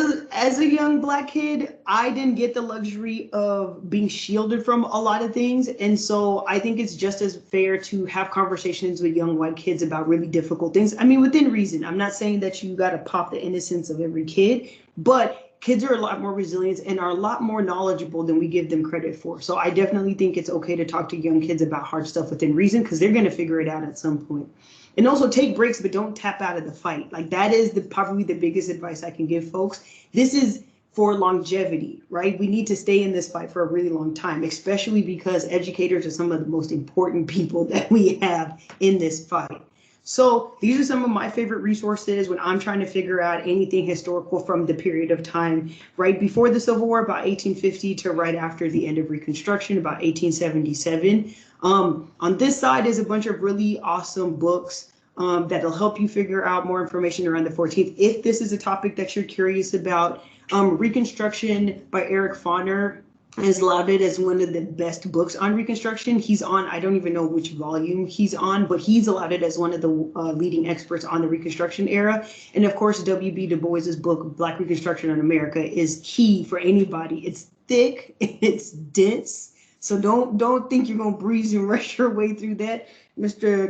a young Black kid, I didn't get the luxury of being shielded from a lot of things. And so I think it's just as fair to have conversations with young white kids about really difficult things. I mean, within reason. I'm not saying that you got to pop the innocence of every kid, but kids are a lot more resilient and are a lot more knowledgeable than we give them credit for. So I definitely think it's okay to talk to young kids about hard stuff within reason, because they're going to figure it out at some point. And also take breaks, but don't tap out of the fight. Like that is probably the biggest advice I can give folks. This is for longevity, right? We need to stay in this fight for a really long time, especially because educators are some of the most important people that we have in this fight. So these are some of my favorite resources when I'm trying to figure out anything historical from the period of time right before the Civil War, about 1850, to right after the end of Reconstruction, about 1877. On this side is a bunch of really awesome books that'll help you figure out more information around the 14th. If this is a topic that you're curious about, Reconstruction by Eric Foner is lauded as one of the best books on Reconstruction. He's on, I don't even know which volume he's on, but he's lauded as one of the leading experts on the Reconstruction era. And of course, W.B. Du Bois's book, Black Reconstruction in America, is key for anybody. It's thick, it's dense, so don't think you're gonna breeze and rush your way through that.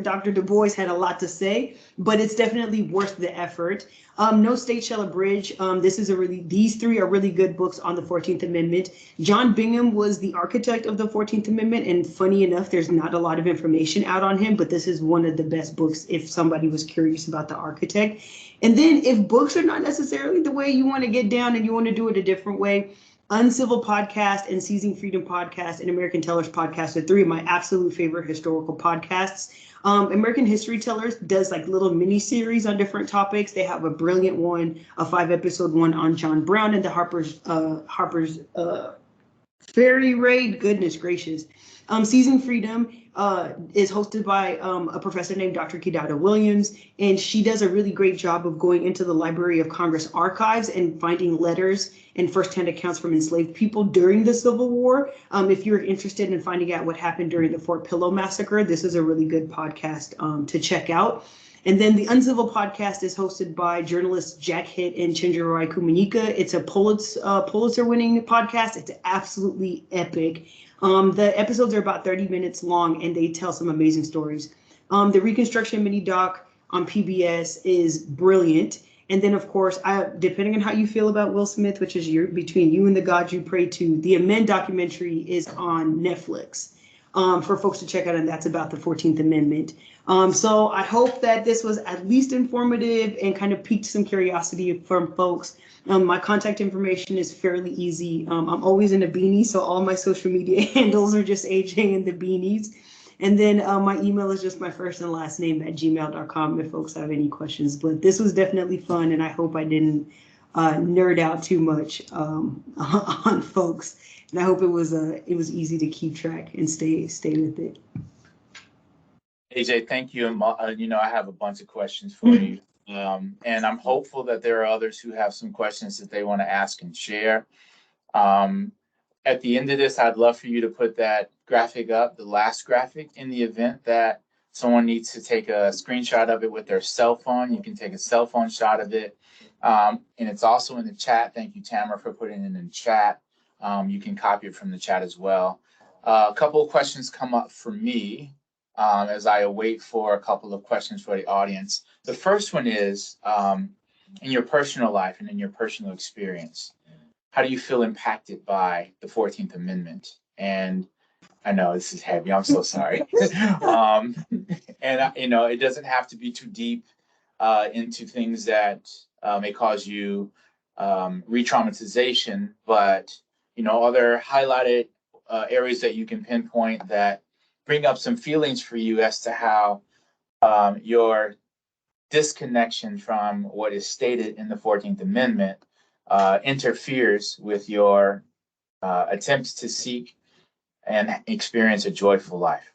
Dr. Du Bois had a lot to say, but it's definitely worth the effort. No State Shall Abridge. These three are really good books on the 14th Amendment. John Bingham was the architect of the 14th Amendment, and funny enough, there's not a lot of information out on him, but this is one of the best books if somebody was curious about the architect. And then if books are not necessarily the way you want to get down and you want to do it a different way, Uncivil Podcast and Seizing Freedom Podcast and American Tellers Podcast are three of my absolute favorite historical podcasts. American History Tellers does like little mini series on different topics. They have a brilliant one, a 5-episode one on John Brown and the Harper's Ferry Raid. Goodness gracious. Seizing Freedom is hosted by a professor named Dr. Kidada Williams, and she does a really great job of going into the Library of Congress archives and finding letters and firsthand accounts from enslaved people during the Civil War. If you're interested in finding out what happened during the Fort Pillow Massacre, this is a really good podcast to check out. And then the Uncivil Podcast is hosted by journalists Jack Hitt and Chenjeroy Kumanyika. It's a Pulitzer-winning podcast. It's absolutely epic. The episodes are about 30 minutes long, and they tell some amazing stories. The Reconstruction mini doc on PBS is brilliant. And then, of course, depending on how you feel about Will Smith, which is Between You and the God You Pray To, the Amend documentary is on Netflix for folks to check out, and that's about the 14th Amendment. So I hope that this was at least informative and kind of piqued some curiosity from folks. My contact information is fairly easy. I'm always in a beanie, so all my social media handles are just AJ and the beanies. And then my email is just my first and last name @gmail.com if folks have any questions. But this was definitely fun, and I hope I didn't nerd out too much on folks. And I hope it was easy to keep track and stay with it. AJ, thank you. I have a bunch of questions for you. And I'm hopeful that there are others who have some questions that they want to ask and share. At the end of this, I'd love for you to put that graphic up, the last graphic, in the event that someone needs to take a screenshot of it with their cell phone. You can take a cell phone shot of it. And it's also in the chat. Thank you, Tamara, for putting it in the chat. You can copy it from the chat as well. A couple of questions come up for me as I await for a couple of questions for the audience. The first one is, in your personal life and in your personal experience, how do you feel impacted by the 14th Amendment? And I know this is heavy, I'm so sorry. It doesn't have to be too deep into things that may cause you re-traumatization, but, other highlighted areas that you can pinpoint that bring up some feelings for you as to how your disconnection from what is stated in the 14th Amendment interferes with your attempts to seek and experience a joyful life.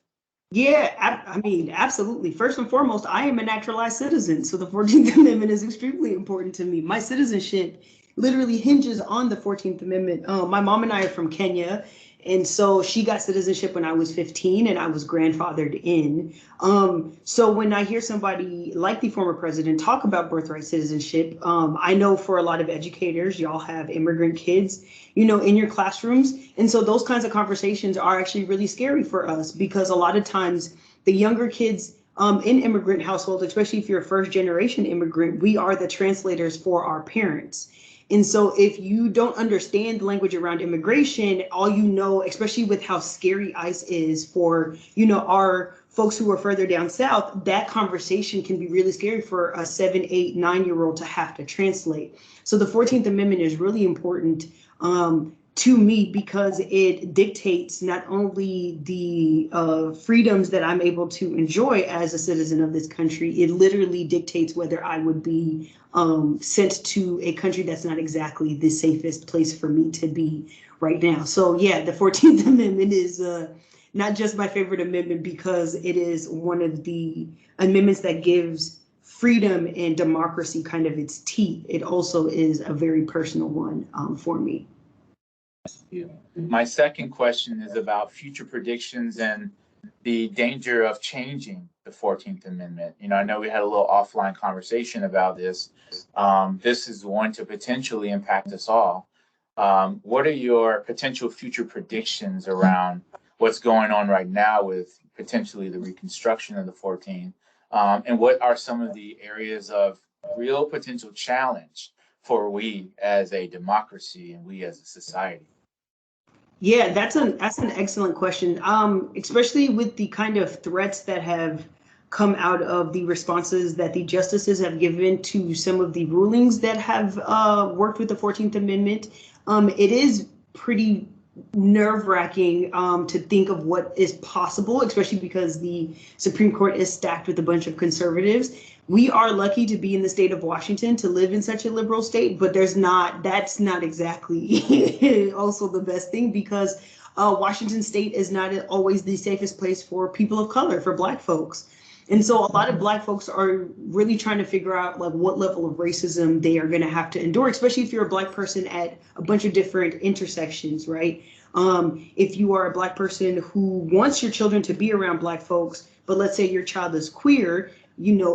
Yeah, I mean, absolutely. First and foremost, I am a naturalized citizen, so the 14th Amendment is extremely important to me. My citizenship literally hinges on the 14th Amendment. My mom and I are from Kenya, and so she got citizenship when I was 15 and I was grandfathered in. So when I hear somebody like the former president talk about birthright citizenship, I know for a lot of educators, y'all have immigrant kids, in your classrooms. And so those kinds of conversations are actually really scary for us because a lot of times the younger kids in immigrant households, especially if you're a first generation immigrant, we are the translators for our parents. And so if you don't understand the language around immigration, all you know, especially with how scary ICE is for, our folks who are further down south, that conversation can be really scary for a 7, 8, 9-year-old to have to translate. So the 14th Amendment is really important to me because it dictates not only the freedoms that I'm able to enjoy as a citizen of this country, it literally dictates whether I would be sent to a country that's not exactly the safest place for me to be right now. So yeah, the 14th Amendment is not just my favorite amendment because it is one of the amendments that gives freedom and democracy kind of its teeth. It also is a very personal one for me. My second question is about future predictions and the danger of changing the 14th Amendment. I know we had a little offline conversation about this. This is one to potentially impact us all. What are your potential future predictions around what's going on right now with potentially the reconstruction of the 14th? And what are some of the areas of real potential challenge for we as a democracy and we as a society? Yeah, that's an excellent question. Especially with the kind of threats that have come out of the responses that the justices have given to some of the rulings that have worked with the 14th Amendment. It is pretty nerve-wracking to think of what is possible, especially because the Supreme Court is stacked with a bunch of conservatives. We are lucky to be in the state of Washington, to live in such a liberal state, but that's not exactly also the best thing, because Washington state is not always the safest place for people of color, for Black folks. And so a lot of Black folks are really trying to figure out like what level of racism they are going to have to endure, especially if you're a Black person at a bunch of different intersections, right? If you are a Black person who wants your children to be around Black folks, but let's say your child is queer,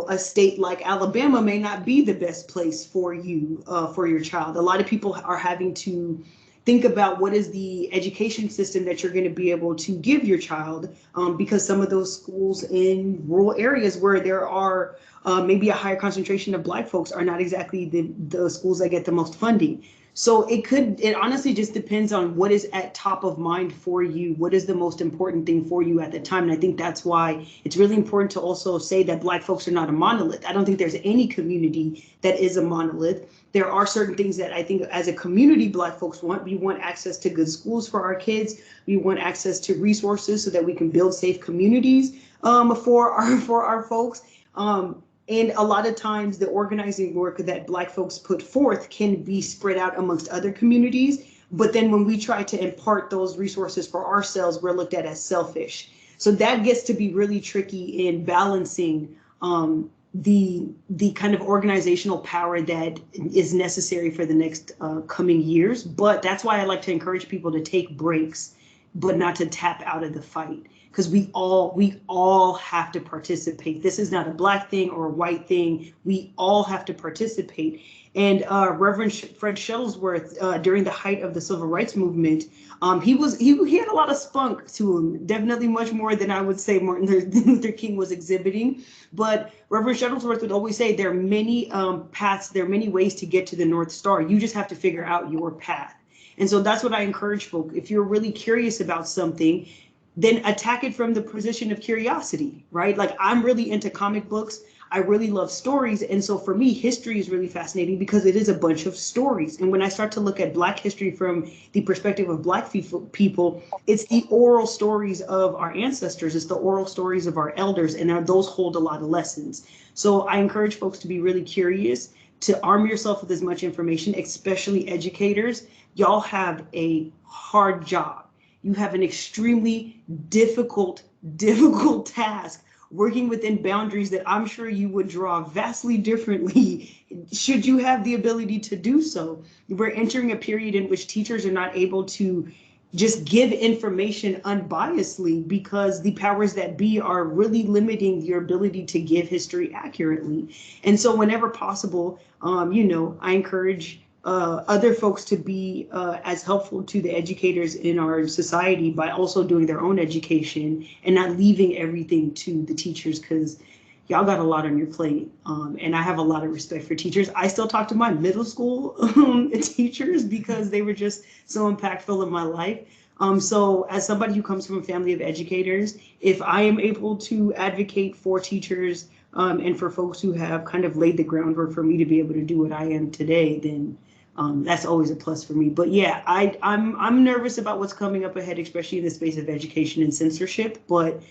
a state like Alabama may not be the best place for you, for your child. A lot of people are having to think about what is the education system that you're going to be able to give your child, because some of those schools in rural areas where there are maybe a higher concentration of Black folks are not exactly the schools that get the most funding. So it honestly just depends on what is at top of mind for you. What is the most important thing for you at the time? And I think that's why it's really important to also say that Black folks are not a monolith. I don't think there's any community that is a monolith. There are certain things that I think as a community Black folks want. We want access to good schools for our kids. We want access to resources so that we can build safe communities for our folks. And a lot of times the organizing work that Black folks put forth can be spread out amongst other communities. But then when we try to impart those resources for ourselves, we're looked at as selfish. So that gets to be really tricky in balancing the kind of organizational power that is necessary for the next coming years. But that's why I like to encourage people to take breaks, but not to tap out of the fight. Because we all have to participate. This is not a Black thing or a white thing. We all have to participate. And Reverend Fred Shuttlesworth, during the height of the Civil Rights Movement, he had a lot of spunk to him, definitely much more than I would say Martin Luther King was exhibiting. But Reverend Shuttlesworth would always say there are many paths, there are many ways to get to the North Star. You just have to figure out your path. And so that's what I encourage folks. If you're really curious about something, then attack it from the position of curiosity, right? Like, I'm really into comic books. I really love stories. And so for me, history is really fascinating because it is a bunch of stories. And when I start to look at Black history from the perspective of Black people, it's the oral stories of our ancestors. It's the oral stories of our elders. And those hold a lot of lessons. So I encourage folks to be really curious, to arm yourself with as much information, especially educators. Y'all have a hard job. You have an extremely difficult task working within boundaries that I'm sure you would draw vastly differently should you have the ability to do so. We're entering a period in which teachers are not able to just give information unbiasedly because the powers that be are really limiting your ability to give history accurately. And so whenever possible, I encourage other folks to be as helpful to the educators in our society by also doing their own education and not leaving everything to the teachers, because y'all got a lot on your plate. And I have a lot of respect for teachers. I still talk to my middle school teachers because they were just so impactful in my life. So as somebody who comes from a family of educators, if I am able to advocate for teachers and for folks who have kind of laid the groundwork for me to be able to do what I am today, then that's always a plus for me. But yeah, I'm nervous about what's coming up ahead, especially in the space of education and censorship. But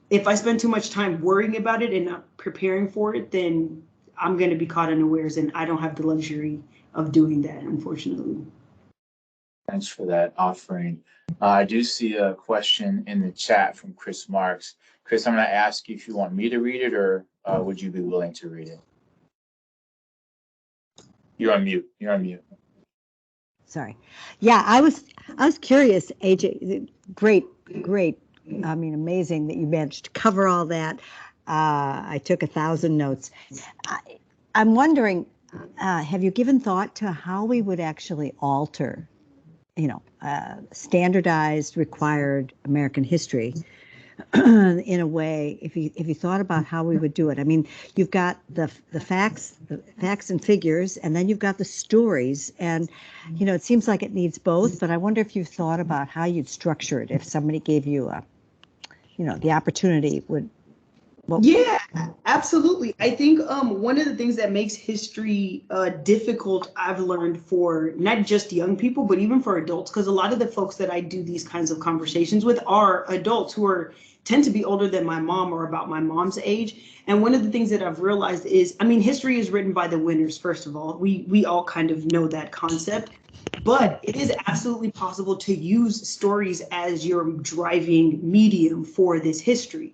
if I spend too much time worrying about it and not preparing for it, then I'm going to be caught unawares, and I don't have the luxury of doing that, unfortunately. Thanks for that offering. I do see a question in the chat from Chris Marks. Chris, I'm going to ask you if you want me to read it, or would you be willing to read it? You're on mute. You're on mute. Sorry. Yeah, I was curious, AJ. Great. I mean, amazing that you managed to cover all that. I took 1,000 notes. I'm wondering, have you given thought to how we would actually alter, standardized, required American history in a way, if you thought about how we would do it? I mean, you've got the facts and figures, and then you've got the stories, and it seems like it needs both. But I wonder if you've thought about how you'd structure it if somebody gave you the opportunity. Yeah, absolutely. I think one of the things that makes history difficult, I've learned, for not just young people, but even for adults, because a lot of the folks that I do these kinds of conversations with are adults who tend to be older than my mom or about my mom's age. And one of the things that I've realized is, I mean, history is written by the winners, first of all. We all kind of know that concept. But it is absolutely possible to use stories as your driving medium for this history.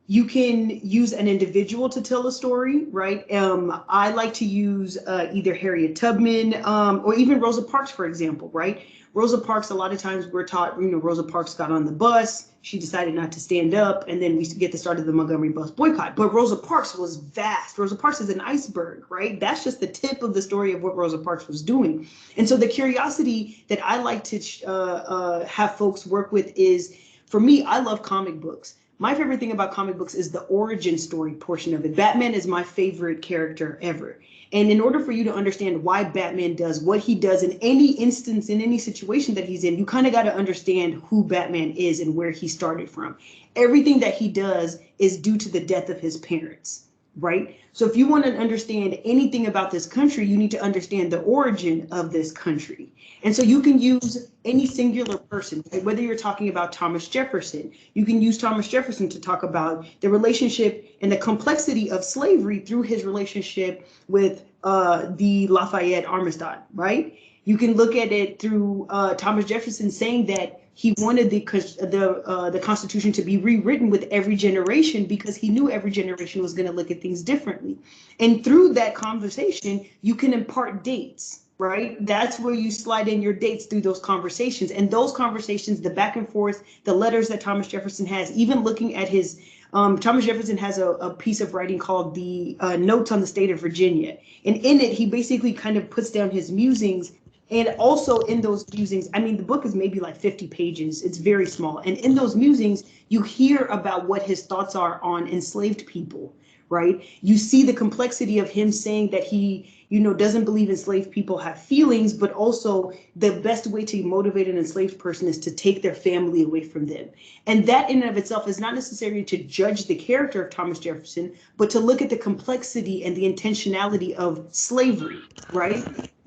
You can use an individual to tell a story, right? I like to use either Harriet Tubman or even Rosa Parks, for example, right? Rosa Parks, a lot of times we're taught, Rosa Parks got on the bus, she decided not to stand up, and then we get the start of the Montgomery bus boycott. But Rosa Parks was vast. Rosa Parks is an iceberg, right? That's just the tip of the story of what Rosa Parks was doing. And so the curiosity that I like to have folks work with is, for me, I love comic books. My favorite thing about comic books is the origin story portion of it. Batman is my favorite character ever. And in order for you to understand why Batman does what he does in any instance, in any situation that he's in, you kind of got to understand who Batman is and where he started from. Everything that he does is due to the death of his parents, right? So if you want to understand anything about this country, you need to understand the origin of this country. And so you can use any singular person, right? Whether you're talking about Thomas Jefferson, you can use Thomas Jefferson to talk about the relationship and the complexity of slavery through his relationship with the Lafayette Armistice, right? You can look at it through Thomas Jefferson saying that he wanted the Constitution to be rewritten with every generation because he knew every generation was going to look at things differently. And through that conversation, you can impart dates, right? That's where you slide in your dates through those conversations. And those conversations, the back and forth, the letters that Thomas Jefferson has, even looking at his, Thomas Jefferson has a piece of writing called the Notes on the State of Virginia. And in it, he basically kind of puts down his musings. And also in those musings, I mean, the book is maybe like 50 pages. It's very small. And in those musings, you hear about what his thoughts are on enslaved people, right? You see the complexity of him saying that he, doesn't believe enslaved people have feelings, but also the best way to motivate an enslaved person is to take their family away from them. And that in and of itself is not necessarily to judge the character of Thomas Jefferson, but to look at the complexity and the intentionality of slavery, right?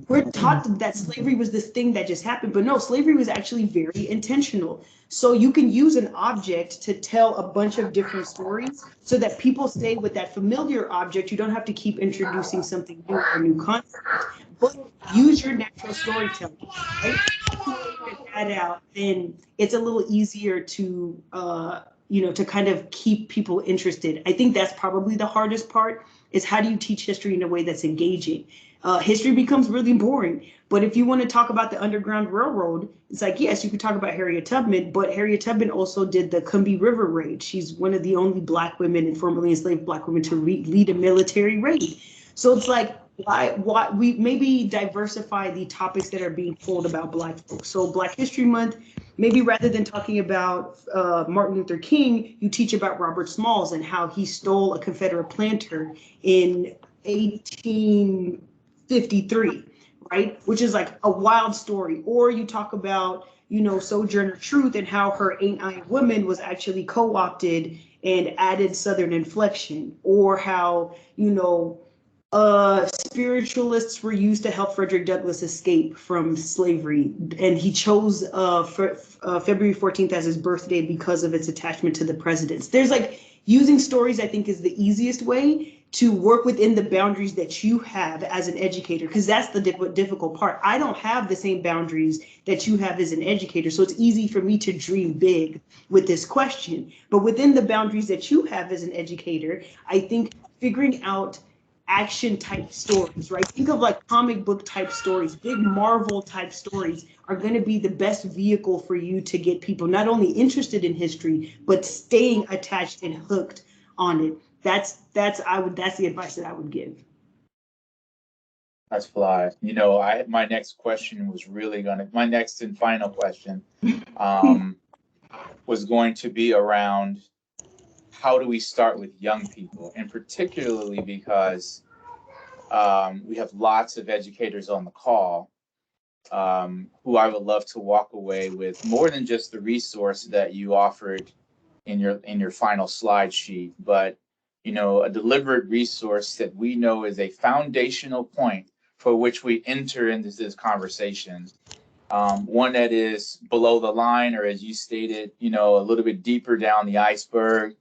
We're taught that slavery was this thing that just happened, but no, slavery was actually very intentional. So you can use an object to tell a bunch of different stories so that people stay with that familiar object. You don't have to keep introducing something new or new concept, but use your natural storytelling, right? If you figure that out, then it's a little easier to, to kind of keep people interested. I think that's probably the hardest part, is how do you teach history in a way that's engaging? History becomes really boring. But if you want to talk about the Underground Railroad, it's like, yes, you could talk about Harriet Tubman, but Harriet Tubman also did the Combahee River Raid. She's one of the only Black women and formerly enslaved Black women to lead a military raid. So it's like, why we maybe diversify the topics that are being told about Black folks. So Black History Month, maybe rather than talking about Martin Luther King, you teach about Robert Smalls and how he stole a Confederate planter in 1853, right? Which is like a wild story. Or you talk about, Sojourner Truth and how her Ain't I a Woman was actually co-opted and added Southern inflection, or how, spiritualists were used to help Frederick Douglass escape from slavery, and he chose February 14th as his birthday because of its attachment to the presidents. There's like using stories, I think, is the easiest way to work within the boundaries that you have as an educator, because that's the difficult part. I don't have the same boundaries that you have as an educator, so it's easy for me to dream big with this question. But within the boundaries that you have as an educator, I think figuring out action type stories, right? Think of like comic book type stories, big Marvel type stories are going to be the best vehicle for you to get people not only interested in history, but staying attached and hooked on it. That's the advice that I would give. That's fly. My next question was my next and final question was going to be around how do we start with young people, and particularly because we have lots of educators on the call who I would love to walk away with more than just the resource that you offered in your final slide sheet, but a deliberate resource that we know is a foundational point for which we enter into this conversation. One that is below the line, or as you stated, a little bit deeper down the iceberg.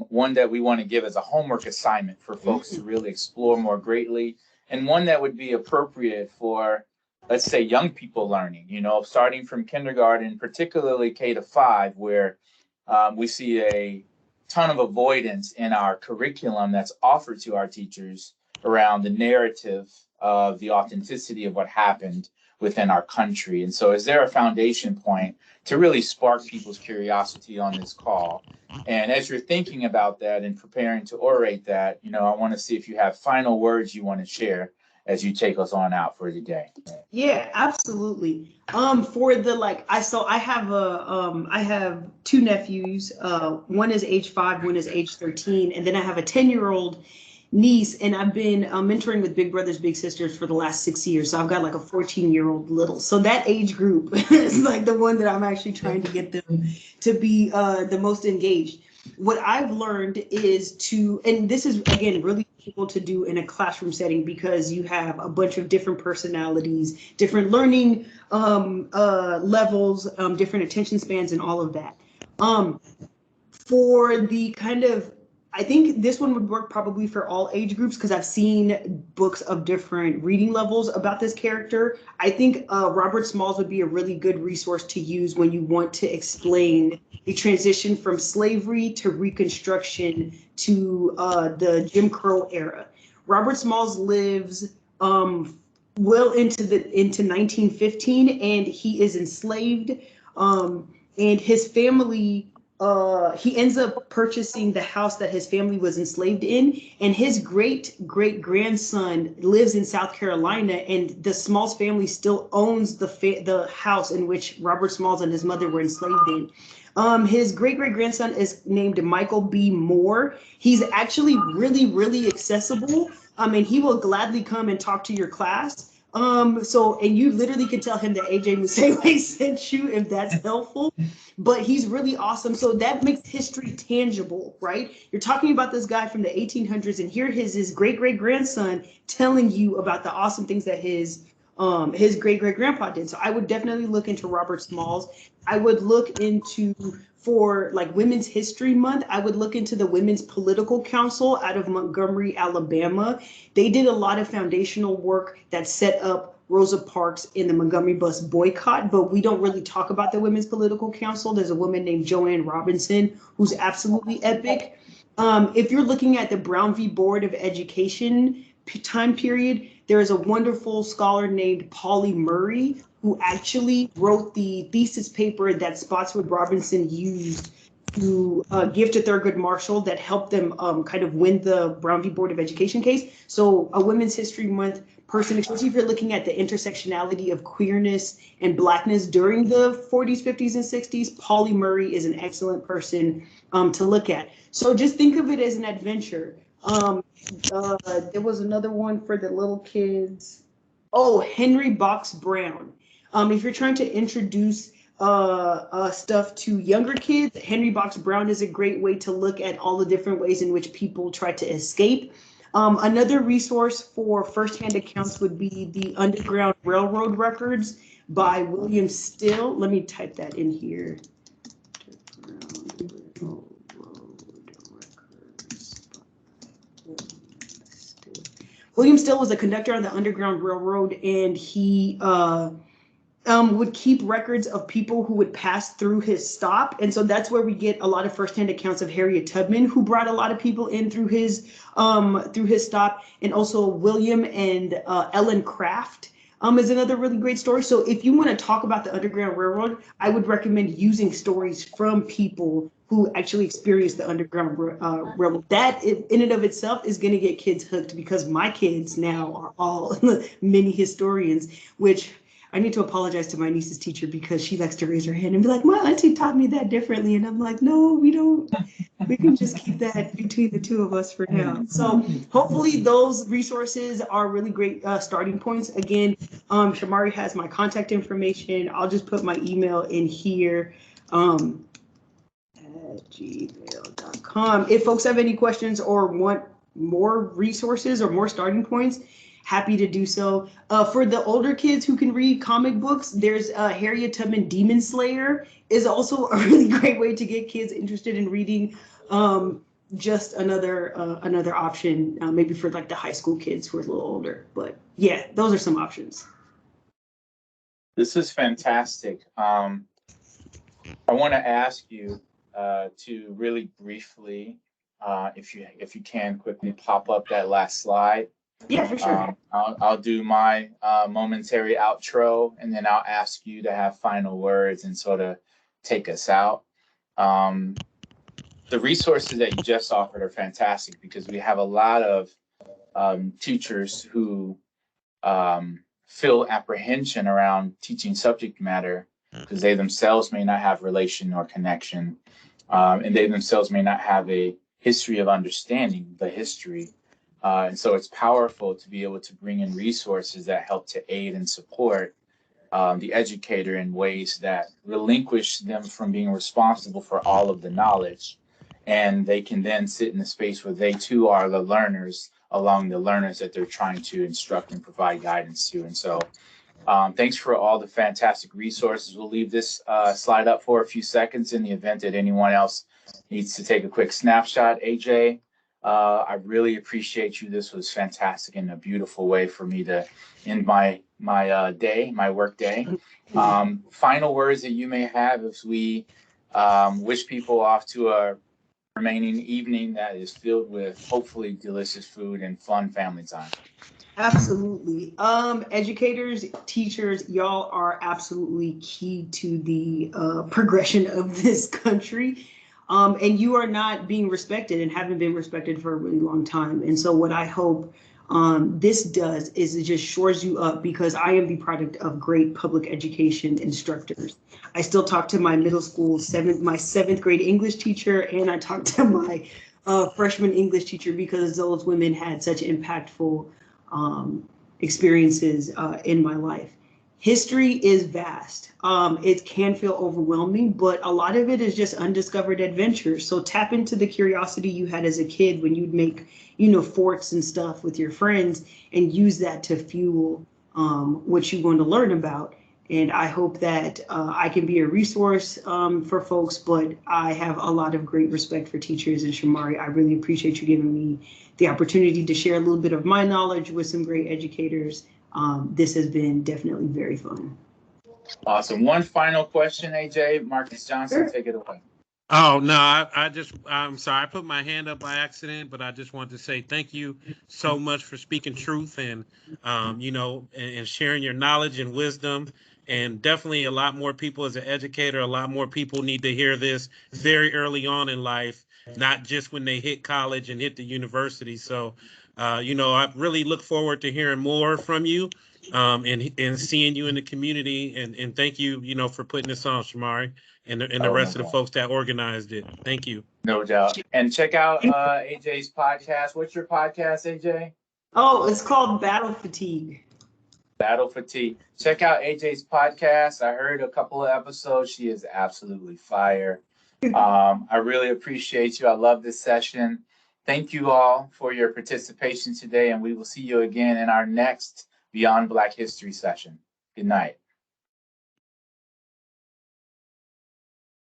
One that we want to give as a homework assignment for folks to really explore more greatly, and one that would be appropriate for, let's say, young people learning, starting from kindergarten, particularly K-5, where we see a ton of avoidance in our curriculum that's offered to our teachers around the narrative of the authenticity of what happened within our country. And so is there a foundation point to really spark people's curiosity on this call? And as you're thinking about that and preparing to orate that, I want to see if you have final words you want to share as you take us on out for today. Yeah, absolutely. For the I have two nephews. One is age 5, one is age 13, and then I have a 10-year-old niece, and I've been mentoring with Big Brothers Big Sisters for the last 6 years. So I've got like a 14-year-old little. So that age group is like the one that I'm actually trying to get them to be the most engaged. What I've learned is and this is again really difficult to do in a classroom setting because you have a bunch of different personalities, different learning levels, different attention spans, and all of that. For the kind of, I think this one would work probably for all age groups because I've seen books of different reading levels about this character. I think Robert Smalls would be a really good resource to use when you want to explain the transition from slavery to Reconstruction to the Jim Crow era. Robert Smalls lives well into 1915, and he is enslaved, and his family. He ends up purchasing the house that his family was enslaved in, and his great-great-grandson lives in South Carolina, and the Smalls family still owns the house in which Robert Smalls and his mother were enslaved in. His great-great-grandson is named Michael B. Moore. He's actually really, really accessible, and he will gladly come and talk to your class. And you literally can tell him that AJ Musewe sent you if that's helpful, but he's really awesome. So that makes history tangible, right? You're talking about this guy from the 1800s, and here his great-great-grandson telling you about the awesome things that his great-great-grandpa did. So I would definitely look into Robert Smalls. I would look into, for like Women's History Month, I would look into the Women's Political Council out of Montgomery, Alabama. They did a lot of foundational work that set up Rosa Parks in the Montgomery bus boycott, but we don't really talk about the Women's Political Council. There's a woman named Joanne Robinson who's absolutely epic. If you're looking at the Brown v. Board of Education time period, there is a wonderful scholar named Polly Murray who actually wrote the thesis paper that Spotswood Robinson used to give to Thurgood Marshall that helped them kind of win the Brown v. Board of Education case. So a Women's History Month person, especially if you're looking at the intersectionality of queerness and Blackness during the 40s, 50s, and 60s, Pauli Murray is an excellent person to look at. So just think of it as an adventure. There was another one for the little kids. Oh, Henry Box Brown. If you're trying to introduce stuff to younger kids, Henry Box Brown is a great way to look at all the different ways in which people try to escape. Another resource for firsthand accounts would be the Underground Railroad Records by William Still. Let me type that in here. William Still was a conductor on the Underground Railroad, and he would keep records of people who would pass through his stop. And so that's where we get a lot of firsthand accounts of Harriet Tubman, who brought a lot of people in through his stop. And also William and Ellen Craft is another really great story. So if you want to talk about the Underground Railroad, I would recommend using stories from people who actually experienced the Underground Railroad. That in and of itself is going to get kids hooked, because my kids now are all mini historians, which I need to apologize to my niece's teacher, because she likes to raise her hand and be like, my auntie taught me that differently. And I'm like, no, we don't. We can just keep that between the two of us for now. So hopefully those resources are really great starting points. Again, Shamari has my contact information. I'll just put my email in here. At gmail.com. If folks have any questions or want more resources or more starting points, happy to do so. For the older kids who can read comic books, there's Harriet Tubman Demon Slayer is also a really great way to get kids interested in reading. Just another option, maybe for like the high school kids who are a little older. But yeah, those are some options. This is fantastic. I want to ask you to really briefly, if you can quickly pop up that last slide. Yeah, for sure. I'll do my momentary outro, and then I'll ask you to have final words and sort of take us out. The resources that you just offered are fantastic, because we have a lot of teachers who feel apprehension around teaching subject matter, because they themselves may not have relation or connection, and they themselves may not have a history of understanding the history. And so it's powerful to be able to bring in resources that help to aid and support the educator in ways that relinquish them from being responsible for all of the knowledge. And they can then sit in a space where they too are the learners along the learners that they're trying to instruct and provide guidance to. And so thanks for all the fantastic resources. We'll leave this slide up for a few seconds in the event that anyone else needs to take a quick snapshot. AJ, I really appreciate you. This was fantastic and a beautiful way for me to end my work day. Final words that you may have as we wish people off to a remaining evening that is filled with hopefully delicious food and fun family time. Absolutely. Educators, teachers, y'all are absolutely key to the progression of this country. And you are not being respected and haven't been respected for a really long time. And so what I hope this does is it just shores you up, because I am the product of great public education instructors. I still talk to my middle school my seventh grade English teacher, and I talk to my freshman English teacher, because those women had such impactful experiences in my life. History is vast. It can feel overwhelming, but a lot of it is just undiscovered adventures. So tap into the curiosity you had as a kid when you'd make, forts and stuff with your friends, and use that to fuel what you want to learn about. And I hope that I can be a resource for folks, but I have a lot of great respect for teachers. And Shamari, I really appreciate you giving me the opportunity to share a little bit of my knowledge with some great educators. This has been definitely very fun. Awesome. One final question, AJ. Marcus Johnson, Sure. take it away. Oh, no, I'm sorry. I put my hand up by accident, but I just wanted to say thank you so much for speaking truth and, and sharing your knowledge and wisdom. And definitely a lot more people as an educator, a lot more people need to hear this very early on in life, not just when they hit college and hit the university. So, I really look forward to hearing more from you and seeing you in the community. And thank you, for putting this on, Shamari, and the Oh, rest no of the doubt. folks that organized it. Thank you. No doubt. And check out AJ's podcast. What's your podcast, AJ? Oh, it's called Battle Fatigue. Battle Fatigue. Check out AJ's podcast. I heard a couple of episodes. She is absolutely fire. I really appreciate you. I love this session. Thank you all for your participation today, and we will see you again in our next Beyond Black History session. Good night.